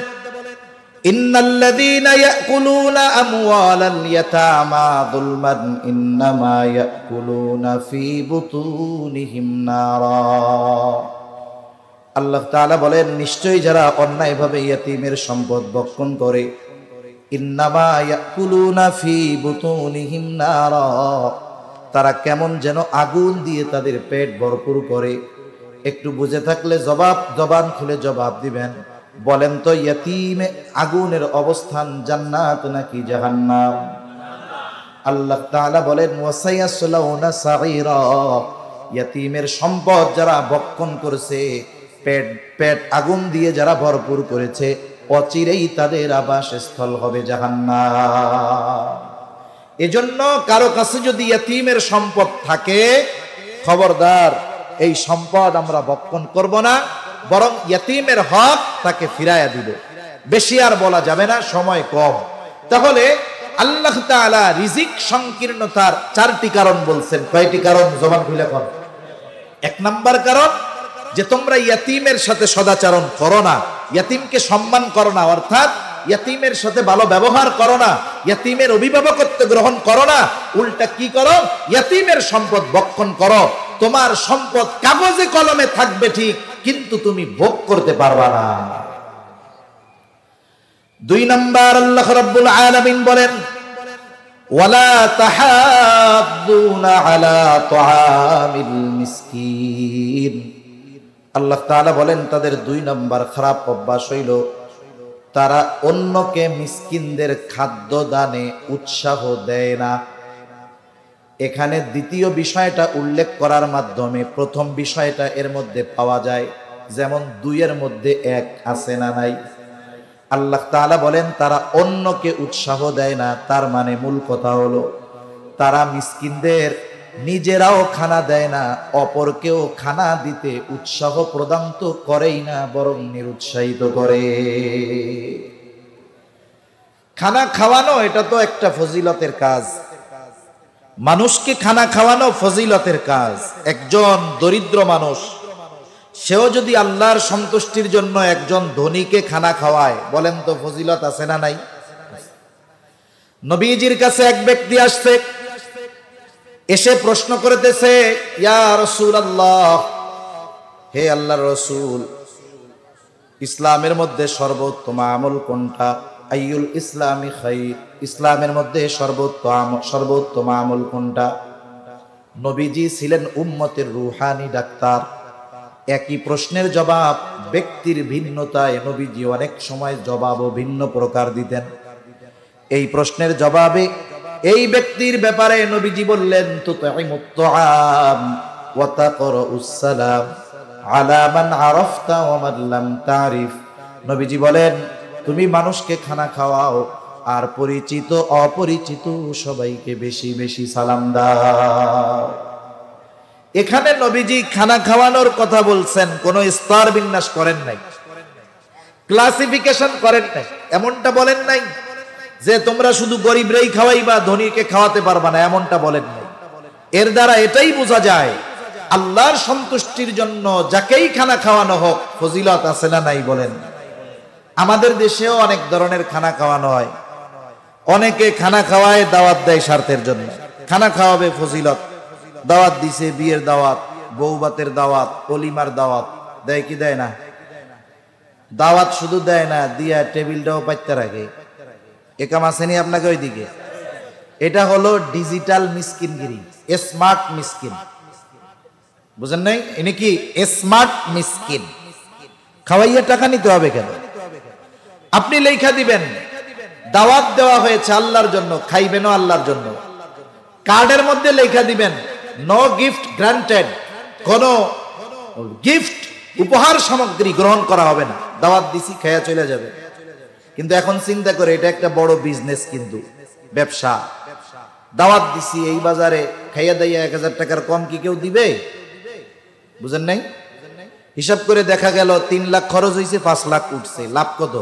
A: ইন্নাল্লাযীনা ইয়াকুলুনা আমওয়ালাল ইয়াতামা যুলমান ইন্নামা ইয়াকুলুনা ফী বুতুনিহিম নারা। আল্লাহ তাআলা বলেন, নিশ্চয়ই যারা অন্যায়ভাবে ইয়াতিমের সম্পদ ভক্ষণ করে, ইন্নামা ইয়াকুলুনা ফী বুতুনিহিম নারা, তারা কেমন যেন আগুন দিয়ে তাদের পেট ভরপুর করে। একটু বুঝে থাকলে জবান খুলে জবাব দিবেন, বলেন তো ইয়াতিমে আগুনের অবস্থান জান্নাত নাকি জাহান্নাম? আল্লাহ তাআলা বলেন, ওয়াসায়াসলাউনা সাঈরা, ইয়াতিমের সম্পদ যারা ভক্ষণ করেছে, পেট আগুন দিয়ে যারা ভরপুর করেছে, অচিরেই তাদের আবাসস্থল হবে জাহান্নাম। এজন্য কারো কাছে যদি ইয়াতিমের সম্পদ থাকে, খবরদার, এই সম্পদ আমরা ভক্ষণ করব না, বরং ইয়াতিমের হক তাকে ফিরাইয়া দিব। বেশি আর বলা যাবে না, সময় কম। তাহলে আল্লাহ তাআলা রিজিক সংকীর্ণতার 4টি কারণ বলছেন। কয়টি কারণ? জবান খুলে কর। 1 নাম্বার কারণ, যে তোমরা ইয়াতিমের সাথে সদাচরণ করো না, ইয়াতিমকে সম্মান করো না, অর্থাৎ ইয়াতিমের সাথে ভালো ব্যবহার করো না, ইয়াতিমের অভিভাবকত্ব গ্রহণ করো না, উল্টা কি করো? ইয়াতিমের সম্পদ ভক্ষণ করো। তোমার সম্পদ কাগজে কলমে থাকবে ঠিক, কিন্তু তুমি ভোগ করতে পারবা না। 2 নাম্বার, আল্লাহ রাব্বুল আলামিন বলেন, ওয়ালা তাহাদ্দুনা আলা তুআমিল মিসকিন। আল্লাহ তাআলা বলেন, তাদের 2 নাম্বার খারাপ অভ্যাস হইল, তারা অন্যকে মিসকিনদের খাদ্য দানে উৎসাহ দেয় না। এখানে দ্বিতীয় বিষয়টা উল্লেখ করার মাধ্যমে প্রথম বিষয়টা এর মধ্যে পাওয়া যায়, যেমন 2 এর মধ্যে 1 আছে না নাই? আল্লাহ তাআলা বলেন তারা অন্যকে উৎসাহ দেয় না, তার মানে মূল কথা হলো তারা মিসকিনদের নিজেরাও খানা দেয় না, অপরকেও খানা দিতে উৎসাহ প্রদান তো করেই না, বরং নিরুৎসাহিত করে। খানা খাওয়ানো এটা তো একটা ফজিলতের কাজ, মানুষকে খানা খাওয়ানো ফজিলতের কাজ। একজন দরিদ্র মানুষ, সেও যদি আল্লাহর সন্তুষ্টির জন্য একজন ধনীকে খানা খাওয়ায়, বলেন তো ফজিলত আছে না নাই? নবীজির কাছে এক ব্যক্তি আসছে, এসে প্রশ্ন করতেছে, ইয়া রাসূলুল্লাহ, হে আল্লাহর রাসূল, ইসলামের মধ্যে সর্বোত্তম আমল কোনটা? আইয়ুল ইসলামি খাইর, ইসলামের মধ্যে সর্বোত্তম আমল কোনটা? নবীজি ছিলেন উম্মতের রুহানি ডাক্তার। একই প্রশ্নের জবাব ব্যক্তির ভিন্নতায় নবীজি অনেক সময় জবাবও ভিন্ন প্রকার দিতেন। এই প্রশ্নের জবাবে এই ব্যক্তির ব্যাপারে নবীজি বললেন, তুতঈমুত তুআম ওয়া তাকরাউস সালাম আলা মান আরাফতা ওয়া মান লাম তারিফ। নবীজি বলেন, তুমি মানুষকে খানা খাওয়াও, আর পরিচিত অপরিচিত সবাইকে বেশি বেশি সালাম দাও। এখানে নবীজি খানা খাওয়ানোর কথা বলছেন, কোন স্তর বিন্যাস করেন নাই, ক্লাসিফিকেশন করেন নাই, এমনটা বলেন নাই যে তোমরা শুধু গরিবরাই খাওয়াইবা, ধনীকে খাওয়াতে পারবা না, এমনটা বলেন নাই। এর দ্বারা এটাই বোঝা যায় আল্লাহর সন্তুষ্টির জন্য যাকেই খানা খাওয়ানো হোক ফজিলত আছে না নাই বলেন। আমাদের দেশেও অনেক ধরনের খানা খাওয়ানো হয়। অনেকে খানা খাওয়ায়, দাওয়াত দেয় স্বার্থের জন্য। খানা খাওয়াবে ফজিলত, দাওয়াত দিছে, বিয়ের দাওয়াত, বউবাতের দাওয়াত, অলিমার দাওয়াত, দেয় কি দেয় না? দাওয়াত শুধু দেয় না, দিয়া টেবিলটাও পাইতে রাখে। একাম আসেনি আপনাকে ওইদিকে? এটা হলো ডিজিটাল মিসকিনগিরি, স্মার্ট মিসকিন। বুঝেন নাই? ইনি কি স্মার্ট মিসকিন। খাওয়াইয়া টাকা নিতে হবে কেন? আপনি লেখা দিবেন দাওয়াত দেওয়া হয়েছে আল্লাহর জন্য, খাইবেনও আল্লাহর জন্য। কার্ডের মধ্যে লেখা দিবেন নো গিফট গ্রান্টেড, কোন গিফট উপহার সামগ্রী গ্রহণ করা হবে না। দাওয়াত দিছি, খাইয়া চলে যাবে। কিন্তু এখন চিন্তা করে এটা একটা বড় বিজনেস, কিন্তু ব্যবসা। দাওয়াত দিছি এই বাজারে, খাইয়া দাইয়া 1000 টাকার কম কি কেউ দিবে? বুঝেন নাই? হিসাব করে দেখা গেল 3 লাখ খরচ হয়েছে, 5 লাখ উঠছে, লাভ কত?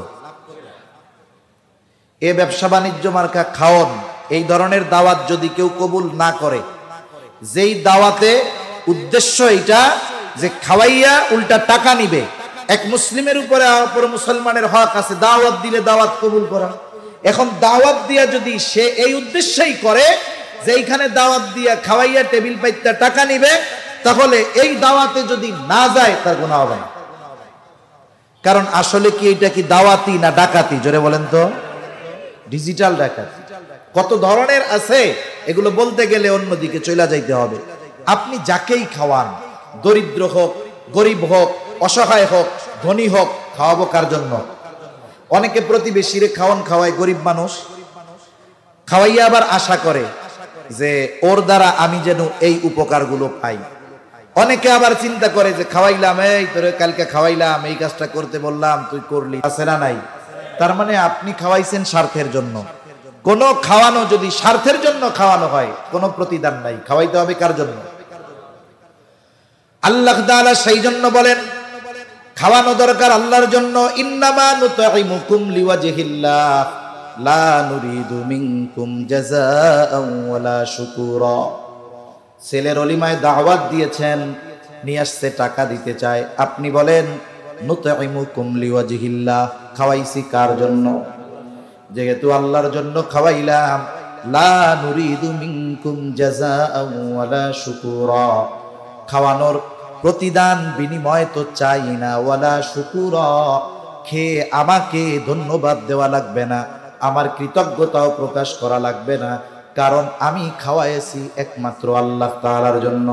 A: এ ব্যবসা বাণিজ্য মার্কা খাওন। এই ধরনের দাওয়াত যদি কেউ কবুল না করে, যেই দাওয়াতে উদ্দেশ্য এটা যে খাওয়াইয়া উল্টা টাকা নিবে, এক মুসলিমের উপরে অপর মুসলমানের হক আছে দাওয়াত দিলে দাওয়াত কবুল করা। এখন দাওয়াত দিয়া যদি সে এই উদ্দেশ্যই করে যে এইখানে দাওয়াত দিয়া খাওয়াইয়া টেবিল পাইতে টাকা নিবে, তাহলে এই দাওয়াতে যদি না যায় তার গুনাহ হবে না। কারণ আসলে কি এটা কি দাওয়াতি না ডাকাতি? জোরে বলেন তো। ডিজিটাল ডাকাতি কত ধরনের আছে, এগুলো বলতে গেলে অন্যদিকে চলে যাইতে হবে। আপনি যাকেই খাওয়ান, দরিদ্র হোক, গরিব হোক, অসহায় হোক, ধনী হোক, খাওয়াবো কার জন্য? অনেকে প্রতিবেশীরে খাওয়ায়, গরিব মানুষ খাওয়াইয়া আবার আশা করে যে ওর দ্বারা আমি যেন এই উপকারগুলো পাই। অনেকে আবার চিন্তা করে যে খাওয়াইলাম, এই তোরে কালকে খাওয়াইলাম, এই কাজটা করতে বললাম, তুই করলি, আছে না নাই? তার মানে আপনি খাওয়াইছেন স্বার্থের জন্য। কোন খাওয়ানো যদি স্বার্থের জন্য খাওয়ানো হয়, কোনো প্রতিদান নাই। খাওয়াইতে হবে কার জন্য? আল্লাহ তাআলা সেই জন্য বলেন খাওয়ানো দরকার আল্লাহর জন্য। ইন্নামা নুতঈমুকুম লিওয়াজহিল্লাহ লা নুরিদু মিনকুম জাযাআন ওয়ালা শুকুরা। ছেলের অলিমায় দাওয়াত দিয়েছেন, নিয়ে আসছে, টাকা দিতে চায়। আপনি বলেন নুতঈমুকুম লিওয়াজহিল্লাহ, খাওয়াইছি কার জন্য? যেহেতু আল্লাহর জন্য খাওয়াইলাম, লা নুরিদু মিনকুম জাযাআন ওয়ালা শুকুরা, খাওয়ানোর প্রতিদান বিনিময় তো চাই না, ওয়ালা শুকুরা, খেয়ে আমাকে ধন্যবাদ দেওয়া লাগবে না, আমার কৃতজ্ঞতাও প্রকাশ করা লাগবে না, কারণ আমি খাওয়াইছি একমাত্র আল্লাহ তাআলার জন্য।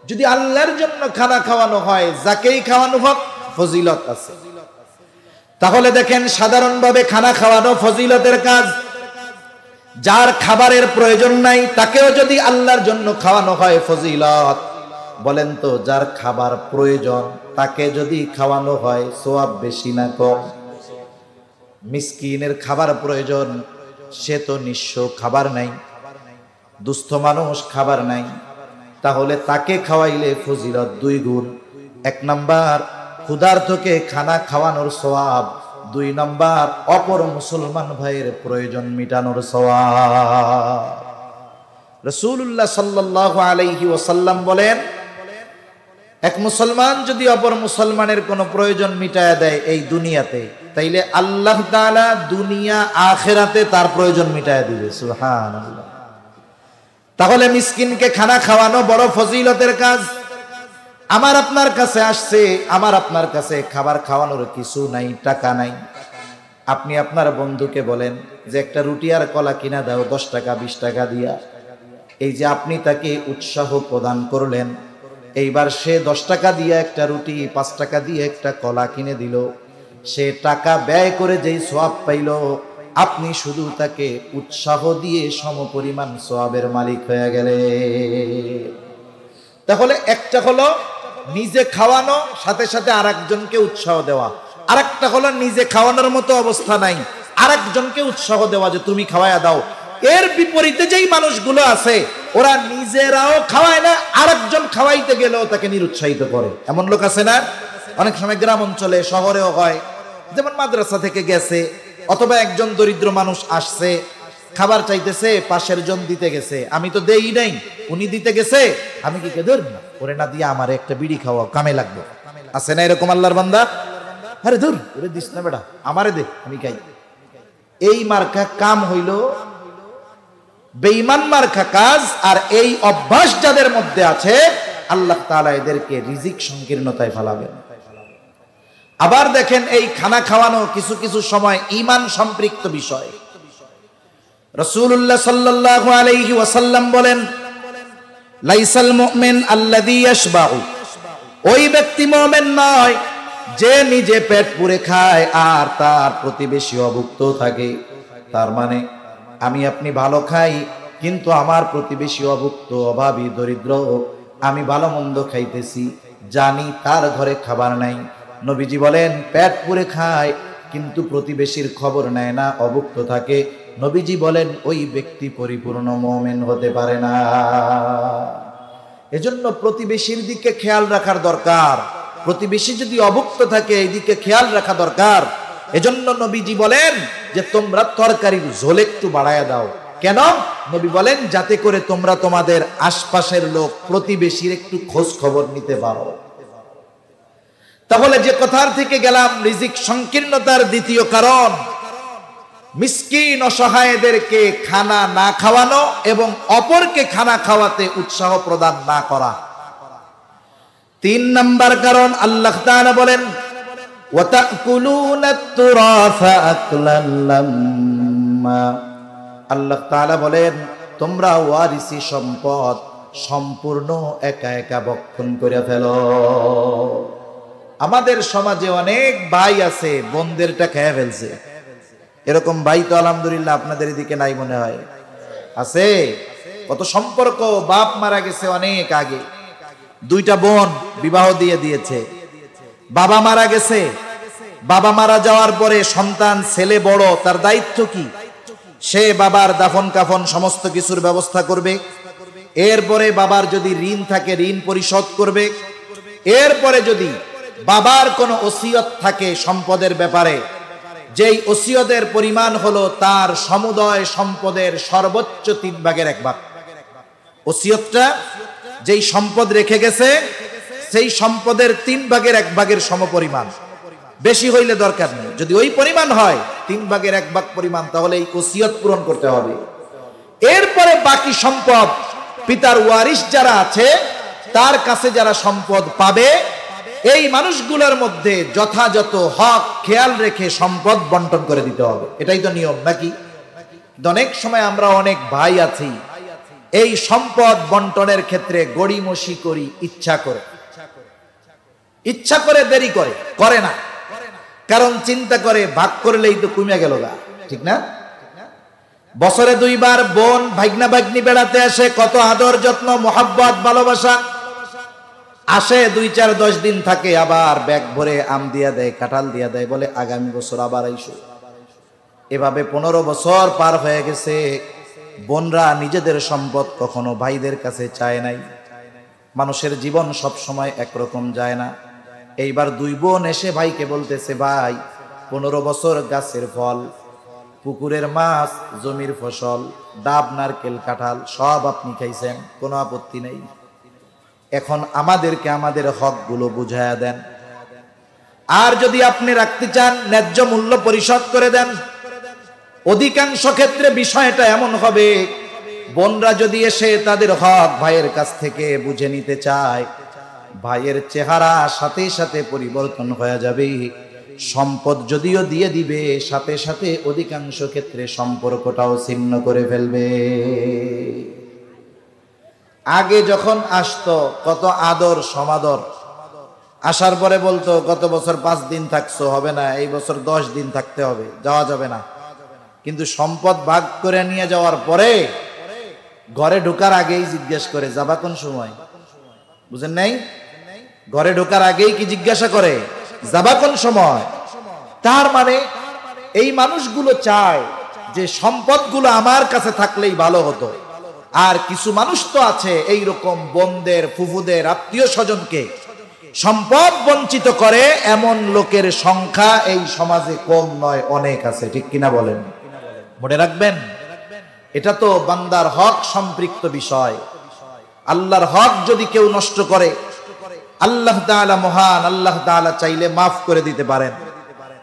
A: যদি আল্লাহর জন্য খানা খাওয়ানো হয়, যাকেই খাওয়ানো হোক, ফজিলত আছে। তাহলে দেখেন সাধারণভাবে খানা খাওয়ানো ফজিলতের কাজ। যার খাবারের প্রয়োজন নাই তাকেও যদি আল্লাহর জন্য খাওয়ানো হয় ফজিলত। বলেন তো, যার খাবার প্রয়োজন তাকে যদি খাওয়ানো হয় সওয়াব বেশি না কম? মিসকিনের খাবার প্রয়োজন, সে তো নিঃস্ব, খাবার নাই, দুস্থ মানুষ, খাবার নাই, তাহলে তাকে খাওয়াইলে ফজিলত 2 গুণ। 1 নাম্বার ক্ষুধার্তকে খানা খাওয়ানোর সওয়াব, 2 নাম্বার অপর মুসলমান ভাইয়ের প্রয়োজন মিটানোর সওয়াব। রাসূলুল্লাহ সাল্লাল্লাহু আলাইহি ওয়াসাল্লাম বলেন, এক মুসলমান যদি অপর মুসলমানের কোনো প্রয়োজন মিটায়া দেয় এই দুনিয়াতে, তাইলে আল্লাহ তাআলা দুনিয়া আখিরাতে তার প্রয়োজন মিটায়া দিবে। সুবহানাল্লাহ। তাহলে মিসকিনকে খানা খাওয়ানো বড় ফজিলতের কাজ। আমার আপনার কাছে আসছে, আমার আপনার কাছে খাবার খাওয়ানোর কিছু নাই, টাকা নাই। আপনি আপনার বন্ধুকে বলেন যে একটা রুটি আর কলা কিনা দাও 10 টাকা 20 টাকা দিয়া। এই যে আপনি তাকে উৎসাহ প্রদান করলেন, এইবার সে 10 টাকা দিয়ে একটা রুটি, 5 টাকা দিয়ে একটা কলা কিনে দিল। সে টাকা ব্যয় করে যেই সওয়াব পাইল, আপনি শুধু তাকে উৎসাহ দিয়ে সমপরিমাণ সওয়াবের মালিক হয়ে গেলে। তাহলে একটা হলো নিজে খাওয়ানো, সাথে সাথে আরেকজনকে উৎসাহ দেওয়া। আরেকটা হলো নিজে খাওয়ানোর মতো অবস্থা নাই, আরেকজনকে উৎসাহ দেওয়া যে তুমি খাওয়ায়া দাও। এর বিপরীতে যেই মানুষগুলো আছে ওরা নিজেরাও খাওয়ায় না, আরেকজন খাওয়াইতে গেলেও তাকে নিরুৎসাহিত করে। এমন লোক আছে না? অনেক সময় গ্রাম অঞ্চলে, শহরেও হয়। যেমন মাদ্রাসা থেকে গেছে, অথবা একজন দরিদ্র মানুষ আসছে, খাবার চাইতেছে, পাশের জন দিতে গেছে, আমি তো দেই নাই, উনি দিতে গেছে, আমি কি ধর ওরে না দিয়ে আমার একটা বিড়ি খাওয়া, কামে লাগবে। আছে না এরকম আল্লাহর বান্দা? আরে ধর ওরে দিস না বেটা, আমারে দে, আমি খাই। এই মার্কা কাম হইল বেঈমান মার্কা কাজ। আর এই অভ্যাস যাদের মধ্যে আছে, আল্লাহ তাআলা এদেরকে রিজিক সংকীর্ণতায় ফেলাবেন। আবার দেখেন, এই খানা খাওয়ানো কিছু কিছু সময় ঈমান সম্পৃক্ত বিষয়। রাসূলুল্লাহ সাল্লাল্লাহু আলাইহি ওয়াসাল্লাম বলেন, লাইসাল মুমিন আল্লাযী ইয়াশবাউ, ওই ব্যক্তি মুমিন নয় যে নিজে পেট পুরে খায় আর তার প্রতিবেশী অভুক্ত থাকে। তার মানে আমি আপনি ভালো খাই, কিন্তু আমার প্রতিবেশী অভুক্ত, অভাবী, দরিদ্র, আমি ভালো মন্দ খাইতেছি, জানি তার ঘরে খাবার নাই। নবীজি বলেন, পেট পুরে খায় কিন্তু প্রতিবেশীর খবর নেয় না, অভুক্ত থাকে। নবীজি বলেন, ওই ব্যক্তি পরিপূর্ণ মুমিন হতে পারে না। এজন্য প্রতিবেশীর দিকে খেয়াল রাখার দরকার। প্রতিবেশী যদি অভুক্ত থাকে, এই দিকে খেয়াল রাখা দরকার। এজন্য নবীজি বলেন যে তোমরা তরকারির ঝোল একটু বাড়ায়া দাও। কেন? নবী বলেন, যাতে করে তোমরা তোমাদের আশপাশের লোক, প্রতিবেশীর একটু খোঁজ খবর নিতে পারো। তাহলে যে কথার থেকে গেলাম, রিজিক সংকীর্ণতার দ্বিতীয় কারণ মিসকিন অসহায়দেরকে খানা না খাওয়ানো এবং অপরকে খানা খাওয়াতে উৎসাহ প্রদান না করা। 3 নাম্বার কারণ, আল্লাহ তাআলা বলেন, ওয়াতাকুলুনাত তুরাসা আকলান লাম্মা, আল্লাহ তাআলা বলেন, তোমরা ওয়ারিসি সম্পদ সম্পূর্ণ একা একা ভক্ষণ করে ফেলো। আমাদের সমাজে অনেক ভাই আছে বোনদেরটা খেয়ে ফেলছে। এরকম ভাই তো আলহামদুলিল্লাহ আপনাদের এদিকে নাই মনে হয়, আছে? কত সম্পর্ক, বাপ মারা গেছে অনেক আগে, 2টা বোন বিবাহ দিয়ে দিয়েছে, বাবা মারা গেছে, বাবা মারা যাওয়ার পরে সন্তান, ছেলে বড়, তার দায়িত্ব কি? সে বাবার দাফন কাফন সমস্ত কিছুর ব্যবস্থা করবে। এরপরে বাবার যদি ঋণ থাকে ঋণ পরিশোধ করবে। এরপরে যদি বাবার কোনো ওসিয়ত থাকে সম্পদের ব্যাপারে, যেই ওসিয়তের পরিমাণ হলো তার সমুদয় সম্পদের সর্বোচ্চ 3 ভাগের 1 ভাগ। ওসিয়তটা যেই সম্পদ রেখে গেছে সেই সম্পদের 3 ভাগের 1 ভাগের সমপরিমাণ, বেশি হইলে দরকার নেই। যদি ওই পরিমাণ হয় 3 ভাগের 1 ভাগ পরিমাণ, তাহলে এই ওসিয়ত পূরণ করতে হবে। এরপরে বাকি সম্পদ পিতার ওয়ারিশ যারা আছে তার কাছে যারা সম্পদ পাবে, এই মানুষগুলোর মধ্যে যথাযথ হক খেয়াল রেখে সম্পদ বন্টন করে দিতে হবে। এটাই তো নিয়ম, নাকি? অনেক সময় আমরা অনেক ভাই আছি, এই সম্পদ বন্টনের ক্ষেত্রে গড়িমসি করি, ইচ্ছা করে দেরি করে না। কারণ চিন্তা করে ভাগ করলেই তো কমে গেল গা, ঠিক না? বছরে 2 বার বোন ভাগনা ভাগ্নি বেড়াতে আসে, কত আদর যত্ন মোহাব্বত ভালোবাসা, আসে 2, 4, 10 দিন থাকে, আবার ব্যাগ ভরে আম দিয়া দেয়, কাঁঠাল দিয়া দেয়, বলে আগামী বছর আবার আইসো। এভাবে 15 বছর পার হয়ে গেছে। বোনরা নিজেদের সম্পদ কখনো ভাইদের কাছে চায় নাই। মানুষের জীবন সব সময় একরকম যায় না। এইবার 2 বোন এসে ভাইকে বলতেছে, ভাই 15 বছর গাছের ফল, পুকুরের মাছ, জমির ফসল, ডাব, নারকেল, কাঁঠাল সব আপনি খাইছেন, কোনো আপত্তি নেই। এখন আমাদেরকে আমাদের হকগুলো বুঝায়া দেন। আর যদি আপনি রাখতে চান, ন্যায্য মূল্য পরিশোধ করে দেন। অধিকাংশ ক্ষেত্রে বিষয়টা এমন হবে, বোনরা যদি এসে তাদের হক ভাইয়ের কাছ থেকে বুঝে নিতে চায়, ভাইয়ের চেহারা সাথে সাথে পরিবর্তন হয়ে যাবে। সম্পদ যদিও দিয়ে দিবে, সাথে সাথে অধিকাংশ ক্ষেত্রে সম্পর্কটাও ছিন্ন করে ফেলবে। আগে যখন আসতো কত আদর সমাদর, আসার পরে বলতো গত বছর 5 দিন থাকছো, হবে না, এই বছর 10 দিন থাকতে হবে, যাওয়া যাবে না। কিন্তু সম্পদ ভাগ করে নিয়ে যাওয়ার পরে ঘরে ঢোকার আগেই জিজ্ঞেস করে, যাবা কোন সময়? বুঝেন নাই? ঘরে ঢোকার আগেই কি জিজ্ঞাসা করে, যাবা কোন সময়? তার মানে এই মানুষগুলো চায় যে সম্পদগুলো আমার কাছে থাকলেই ভালো হতো। আর কিছু মানুষ তো আছে এইরকম বোনদের, ফুফুদের, আত্মীয় স্বজনকে সম্পদ বঞ্চিত করে এমন লোকের সংখ্যা এই সমাজে কম নয়, অনেক আছে। ঠিক কিনা বলেন? মনে রাখবেন, এটা তো বান্দার হক সম্পৃক্ত বিষয়। আল্লাহর হক যদি কেউ নষ্ট করে, আল্লাহ তাআলা মহান, আল্লাহ তাআলা চাইলে মাফ করে দিতে পারেন।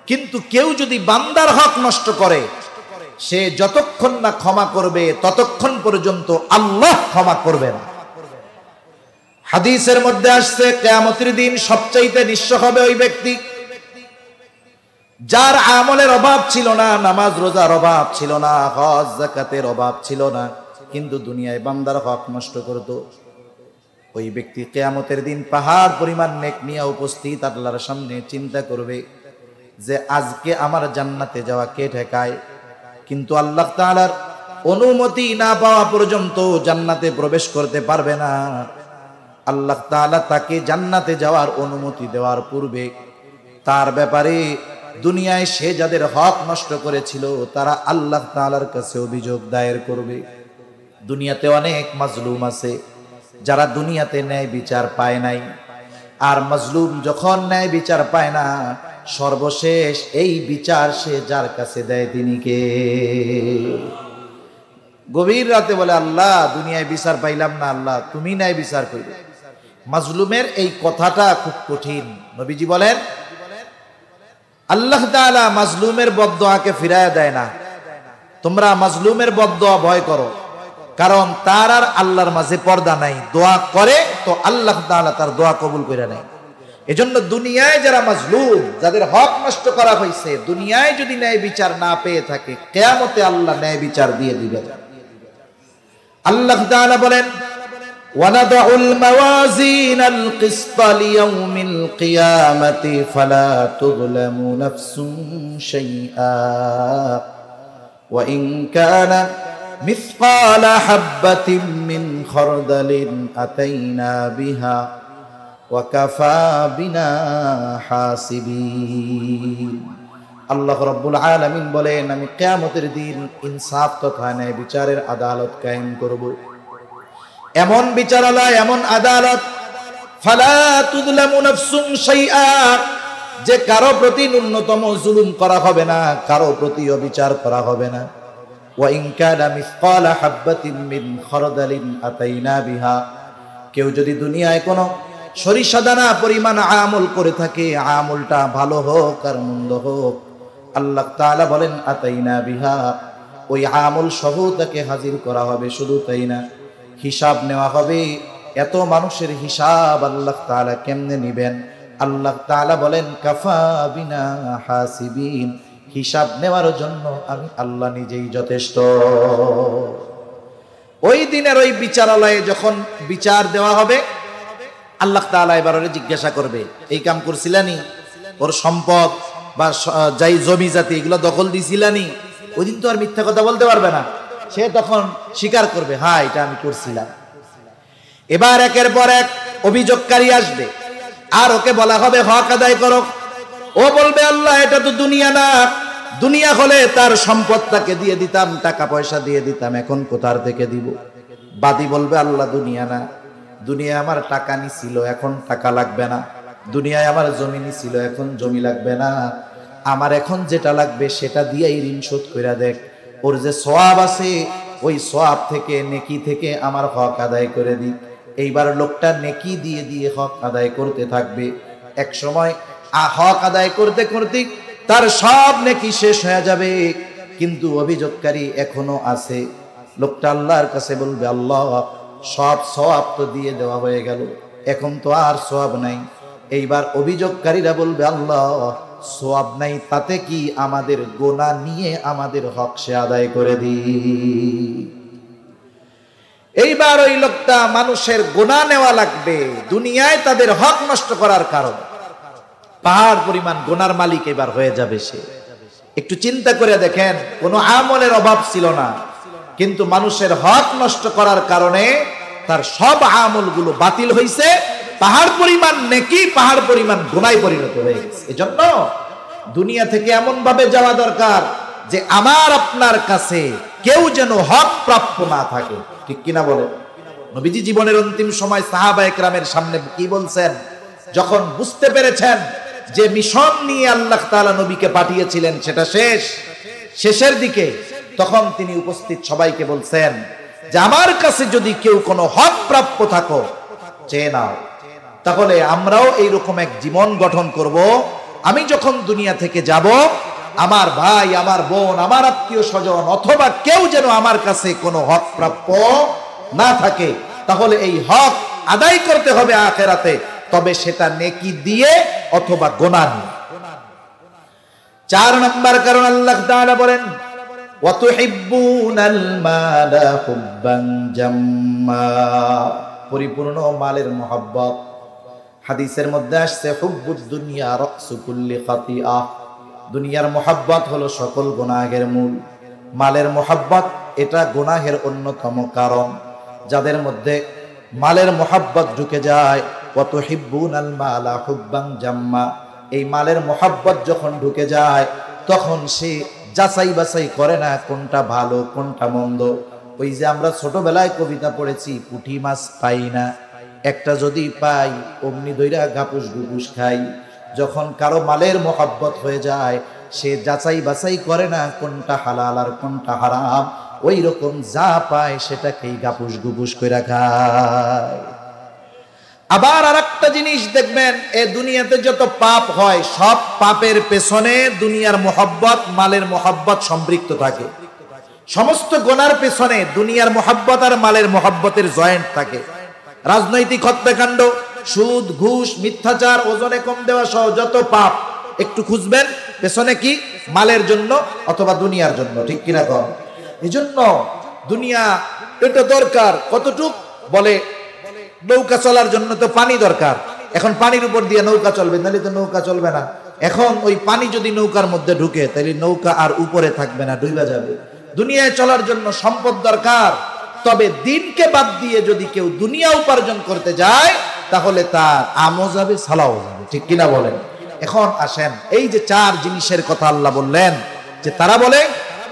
A: কিন্তু কেউ যদি বান্দার হক নষ্ট করে, সে যতক্ষণ না ক্ষমা করবে ততক্ষণ পর্যন্ত আল্লাহ ক্ষমা করবে না। হাদিসের মধ্যে আসছে, কিয়ামতের দিন সবচাইতে নিঃস্ব হবে ওই ব্যক্তি যার আমলের অভাব ছিল না, নামাজ রোজার অভাব ছিল না, হজ যাকাতের অভাব ছিল না, কিন্তু দুনিয়ায় বান্দার হক নষ্ট করত। ওই ব্যক্তি কিয়ামতের দিন পাহাড় পরিমাণ নেক নিয়ে উপস্থিত আল্লাহর সামনে চিন্তা করবে যে আজকে আমার জান্নাতে যাওয়া কে ঠেকায়। কিন্তু আল্লাহ তাআলার অনুমতি না পাওয়া পর্যন্ত জান্নাতে প্রবেশ করতে পারবে না। আল্লাহ তাআলা তাকে জান্নাতে যাওয়ার অনুমতি দেওয়ার পূর্বে তার ব্যাপারে দুনিয়ায় সে যাদের হক নষ্ট করেছিল তারা আল্লাহ তাআলার কাছে অভিযোগ দায়ের করবে। দুনিয়াতে অনেক মাজলুম আছে যারা দুনিয়াতে ন্যায় বিচার পায় নাই, আর মাজলুম যখন ন্যায় বিচার পায় না, সর্বশেষ এই বিচার সে যার কাছে দেয় তিনি কে? গভীর রাতে বলে, আল্লাহ দুনিয়ায় বিচার পাইলাম না, আল্লাহ তুমি ন্যায় বিচার করবে। মাজলুমের এই কথাটা খুব কঠিন। নবীজি বলেন, আল্লাহ তাআলা মাজলুমের বদদোয়াকে ফিরায়া দেয় না। তোমরা মাজলুমের বদদোয়া ভয় করো, কারণ তার আর আল্লাহর মাঝে পর্দা নাই। দোয়া করে তো আল্লাহ তাআলা তার দোয়া কবুল করে নেয়। এজন্য দুনিয়ায় যারা মাজলুম, যাদের হক নষ্ট করা হয়েছে, দুনিয়ায় যদি ন্যায় বিচার না পেয়ে থাকে, কিয়ামতে আল্লাহ ন্যায় বিচার দিয়ে দিবেন। আল্লাহ তাআলা বলেন, وَنَضَعُ الْمَوَازِينَ الْقِسْطَ لِيَوْمِ الْقِيَامَةِ فَلَا تُظْلَمُ نَفْسٌ شَيْئًا وَإِنْ كَانَ مِثْقَالَ حَبَّةٍ مِّنْ خَرْدَلٍ أَتَيْنَا بِهَا وَكَفَى بِنَا حَاسِبِينَ। আল্লাহ রাব্বুল আলামিন বলেন, আমি কিয়ামতের দিন ইনসাফ তথা ন্যায় বিচারের আদালত কায়েম করব। এমন বিচারালয়, এমন আদালত, ফালা তুযলামু নাফসুন শাইআ, যে কারো প্রতি ন্যূনতম জুলুম করা হবে না, কারো প্রতি অবিচার করা হবে না। ওয়া ইন কানা মিসকালা হাববাতিন মিন খারদালিন আতাইনা বিহা, কেউ যদি দুনিয়ায় কোনো সরিষা দানা পরিমাণ আমল করে থাকে, আমলটা ভালো হোক আর মন্দ হোক, আল্লাহ তাআলা বলেন আতাইনা বিহা, ওই আমল সহ তাকে হাজির করা হবে। শুধু তাই না, হিসাব নেওয়া হবে। এত মানুষের হিসাব আল্লাহ তাআলা কেমনে নিবেন? আল্লাহ তাআলা বলেন, কাফা বিনা হাসিবিন, হিসাব নেওয়ার জন্য আমি আল্লাহ নিজেই যথেষ্ট। ওই দিনের ওই বিচারালয়ে যখন বিচার দেওয়া হবে, আল্লাহ তাআলা এবার ওরে জিজ্ঞাসা করবে, এই কাম করছিলানি? ওর সম্পদ বা যাই জমি জাতি এগুলো দখল দিছিলানি? ওই দিন তো আর মিথ্যা কথা বলতে পারবে না। সে তখন স্বীকার করবে, হ্যাঁ এটা আমি করছিলাম। এবার একের পর এক অভিযোগকারী আসবে, আর ওকে বলা হবে হক আদায় করো। ও বলবে, আল্লাহ এটা তো দুনিয়া না, দুনিয়া হলে তার সম্পদটাকে দিয়ে দিতাম, টাকা পয়সা দিয়ে দিতাম, এখন কোথার থেকে দিব? বাদী বলবে, আল্লাহ দুনিয়া না, দুনিয়ায় আমার টাকা নিছিল, এখন টাকা লাগবে না। দুনিয়ায় আমার জমি নিছিল, এখন জমি লাগবে না। আমার এখন যেটা লাগবে সেটা দিয়েই ঋণ শোধ কইরা দেখ। ওর যে সওয়াব আছে, ওই সওয়াব থেকে, নেকি থেকে আমার হক আদায় করে দিক। এইবার লোকটা নেকি দিয়ে দিয়ে হক আদায় করতে থাকবে। এক সময় হক আদায় করতে করতে তার সব নেকি শেষ হয়ে যাবে, কিন্তু অভিযোগকারী এখনো আছে। লোকটা আল্লাহর কাছে বলবে, আল্লাহ সব সওয়াব তো দিয়ে দেওয়া হয়ে গেল, এখন তো আর সওয়াব নাই। এইবার অভিযোগকারীরা বলবে, আল্লাহ সওয়াব নাই তাতে কি, আমাদের গোনা নিয়ে আমাদের হক সে আদায় করে দি। এইবার ওই লোকটা মানুষের গোনা নেওয়া লাগবে দুনিয়ায় তাদের হক নষ্ট করার কারণ। পাহাড় পরিমাণ গোনার মালিক এবার হয়ে যাবে সে। একটু চিন্তা করে দেখেন, কোনো আমলের অভাব ছিল না, কিন্তু মানুষের হক নষ্ট করার কারণে তার সব আমলগুলো বাতিল হয়েছে। পাহাড় পরিমাণ নেকি পাহাড় পরিমাণ গুনায় পরিণত হয়ে গেছে। এজন্য দুনিয়া থেকে এমন ভাবে যাওয়া দরকার যে আমার আপনার কাছে কেউ যেন হক প্রাপ্য না থাকে। ঠিক কিনা বলে? নবীজি জীবনের অন্তিম সময় সাহাবা একরামের সামনে কি বলছেন? যখন বুঝতে পেরেছেন যে মিশন নিয়ে আল্লাহ তাআলা নবীকে পাঠিয়েছিলেন সেটা শেষের দিকে, তখন তিনি উপস্থিত সবাইকে বলছেন যে আমার কাছে যদি কেউ কোনো হক প্রাপ্য থাকো চেয়ে নাও, তাহলে আমরাও এইরকম এক জীবন গঠন করব। আমি যখন দুনিয়া থেকে যাব, আমার ভাই, আমার বোন, আমার আত্মীয় স্বজন অথবা কেউ যেন আমার কাছে কোনো হক প্রাপ্য না থাকে, তাহলে এই হক আদায় করতে হবে আখিরাতে, তবে সেটা নেকি দিয়ে অথবা গুনাহ নিয়ে। 4 নম্বর কারণ আল্লাহ তাআলা বলেন ওয়াতুহিব্বুনাল মালা হুব্বান জাম্মা, পরিপূর্ণ মালের মহব্বত। হাদিসের মধ্যে আসছে হুব্বুদ দুনিয়া রাসু কুল্লি খাতিআহ, দুনিয়ার মহব্বত হলো সকল গুনাহের মূল। মালের মহব্বত এটা গুনাহের অন্যতম কারণ। যাদের মধ্যে মালের মহব্বত ঢুকে যায়, ওয়াতুহিব্বুনাল মালা হুব্বান জাম্মা, এই মালের মহব্বত যখন ঢুকে যায় তখন সে যাচাই বাছাই করে না কোনটা ভালো কোনটা মন্দ। ওই যে আমরা ছোটবেলায় কবিতা পড়েছি, পুঁটি মাছ পাই না, একটা যদি পাই অমনি দইরা গাপুস গুপুস খাই। যখন কারো মালের মহব্বত হয়ে যায়, সে যাচাই বাছাই করে না কোনটা হালাল আর কোনটা হারাম, ওই রকম যা পায় সেটাকেই গাপুস গুপুস কইরা খায়। আবার আরেকটা জিনিস দেখবেন, এ দুনিয়াতে যত পাপ হয় সব পাপের পেছনে দুনিয়ার মহব্বত, মালের মহব্বত সম্পৃক্ত থাকে। সমস্ত গুনার পেছনে দুনিয়ার মহব্বত আর মালের মহব্বতের জয়েন্ট থাকে। রাজনৈতিক হত্যাকাণ্ড, সুদ, ঘুষ, মিথ্যাচার, ওজনে কম দেওয়া সহ যত পাপ একটু খুঁজবেন পেছনে কি, মালের জন্য অথবা দুনিয়ার জন্য, ঠিক কিনা কন? এই জন্য দুনিয়া এটা দরকার কতটুক, বলে নৌকা চলার জন্য তো পানি দরকার। এখন পানির উপর দিয়ে নৌকা চলবে, নাহলে তো নৌকা চলবে না। এখন ওই পানি যদি নৌকার মধ্যে ঢুকে, তাহলে নৌকা আর উপরে থাকবে না, ডুবে যাবে। দুনিয়ায় চলার জন্য সম্পদ দরকার, তবে দিনকে বাদ দিয়ে যদি কেউ দুনিয়া উপার্জন করতে যায়, তাহলে তার আমও যাবে, সালাও যাবে, ঠিক কিনা বলেন? এখন আসেন, এই যে 4 জিনিসের কথা আল্লাহ বললেন, যে তারা বলে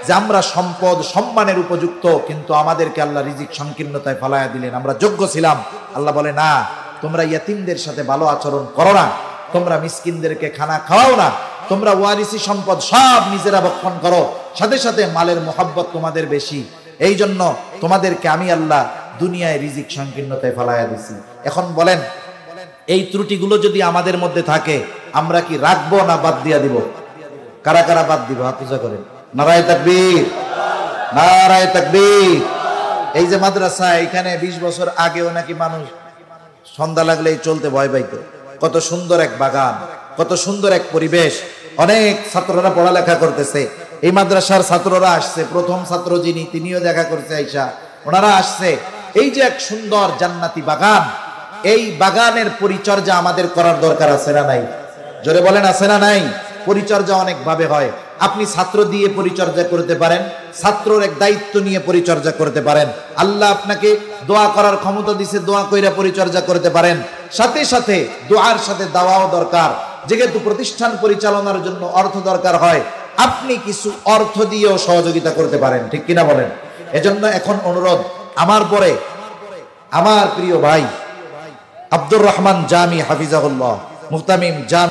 A: যে আমরা সম্পদ সম্মানের উপযুক্ত, কিন্তু আমাদেরকে আল্লাহ রিজিক সংকীর্ণতায় ফলায়া দিলেন, আমরা যোগ্য ছিলাম। আল্লাহ বলে না, তোমরা ইয়াতিমদের সাথে ভালো আচরণ করো না, তোমরা মিসকিনদেরকে খানা খাওয়াও না, তোমরা ওয়ারিসি সম্পদ সব নিজেরা ভক্ষণ করো, সাথে সাথে মালের মহব্বত তোমাদের বেশি, এই জন্য তোমাদেরকে আমি আল্লাহ দুনিয়ায় রিজিক সংকীর্ণতায় ফলায়া দিছি। এখন বলেন, এই ত্রুটিগুলো যদি আমাদের মধ্যে থাকে, আমরা কি রাখবো না বাদ দিয়া দিব? কারা কারা বাদ দিব? হাত উঁচা করেন। নারায়ে তাকবীর, নারায়ে তাকবীর। এই যে মাদ্রাসা, এখানে 20 বছর আগেও নাকি মানুষ সন্ধ্যা লাগলেই চলতে ভয় পাইতো। কত সুন্দর এক বাগান, কত সুন্দর এক পরিবেশ, অনেক ছাত্ররা পড়ালেখা করতেছে। এই মাদ্রাসার ছাত্ররা আসছে, প্রথম ছাত্র যিনি, তিনিও দেখা করছে আইসা, ওনারা আসছে। এই যে এক সুন্দর জান্নাতি বাগান, এই বাগানের পরিচর্যা আমাদের করার দরকার আছে না নাই? জোরে বলেন, আছে না নাই? পরিচর্যা অনেক ভাবে হয়। আপনি ছাত্র দিয়ে পরিচর্যা করতে পারেন, ছাত্রর এক দায়িত্ব নিয়ে পরিচর্যা করতে পারেন। আল্লাহ আপনাকে দোয়া করার ক্ষমতা দিছে, দোয়া কইরা পরিচর্যা করতে পারেন। সাথে সাথে দোয়ার সাথে দাওয়াও দরকার। যেহেতু প্রতিষ্ঠান পরিচালনার জন্য অর্থ দরকার হয়, আপনি কিছু অর্থ দিয়েও সহযোগিতা করতে পারেন, ঠিক কিনা বলেন? এজন্য এখন অনুরোধ, আমার পরে আমার প্রিয় ভাই আব্দুর রহমান জামি হাফিজাহুল্লাহ, মুহতামিম জামি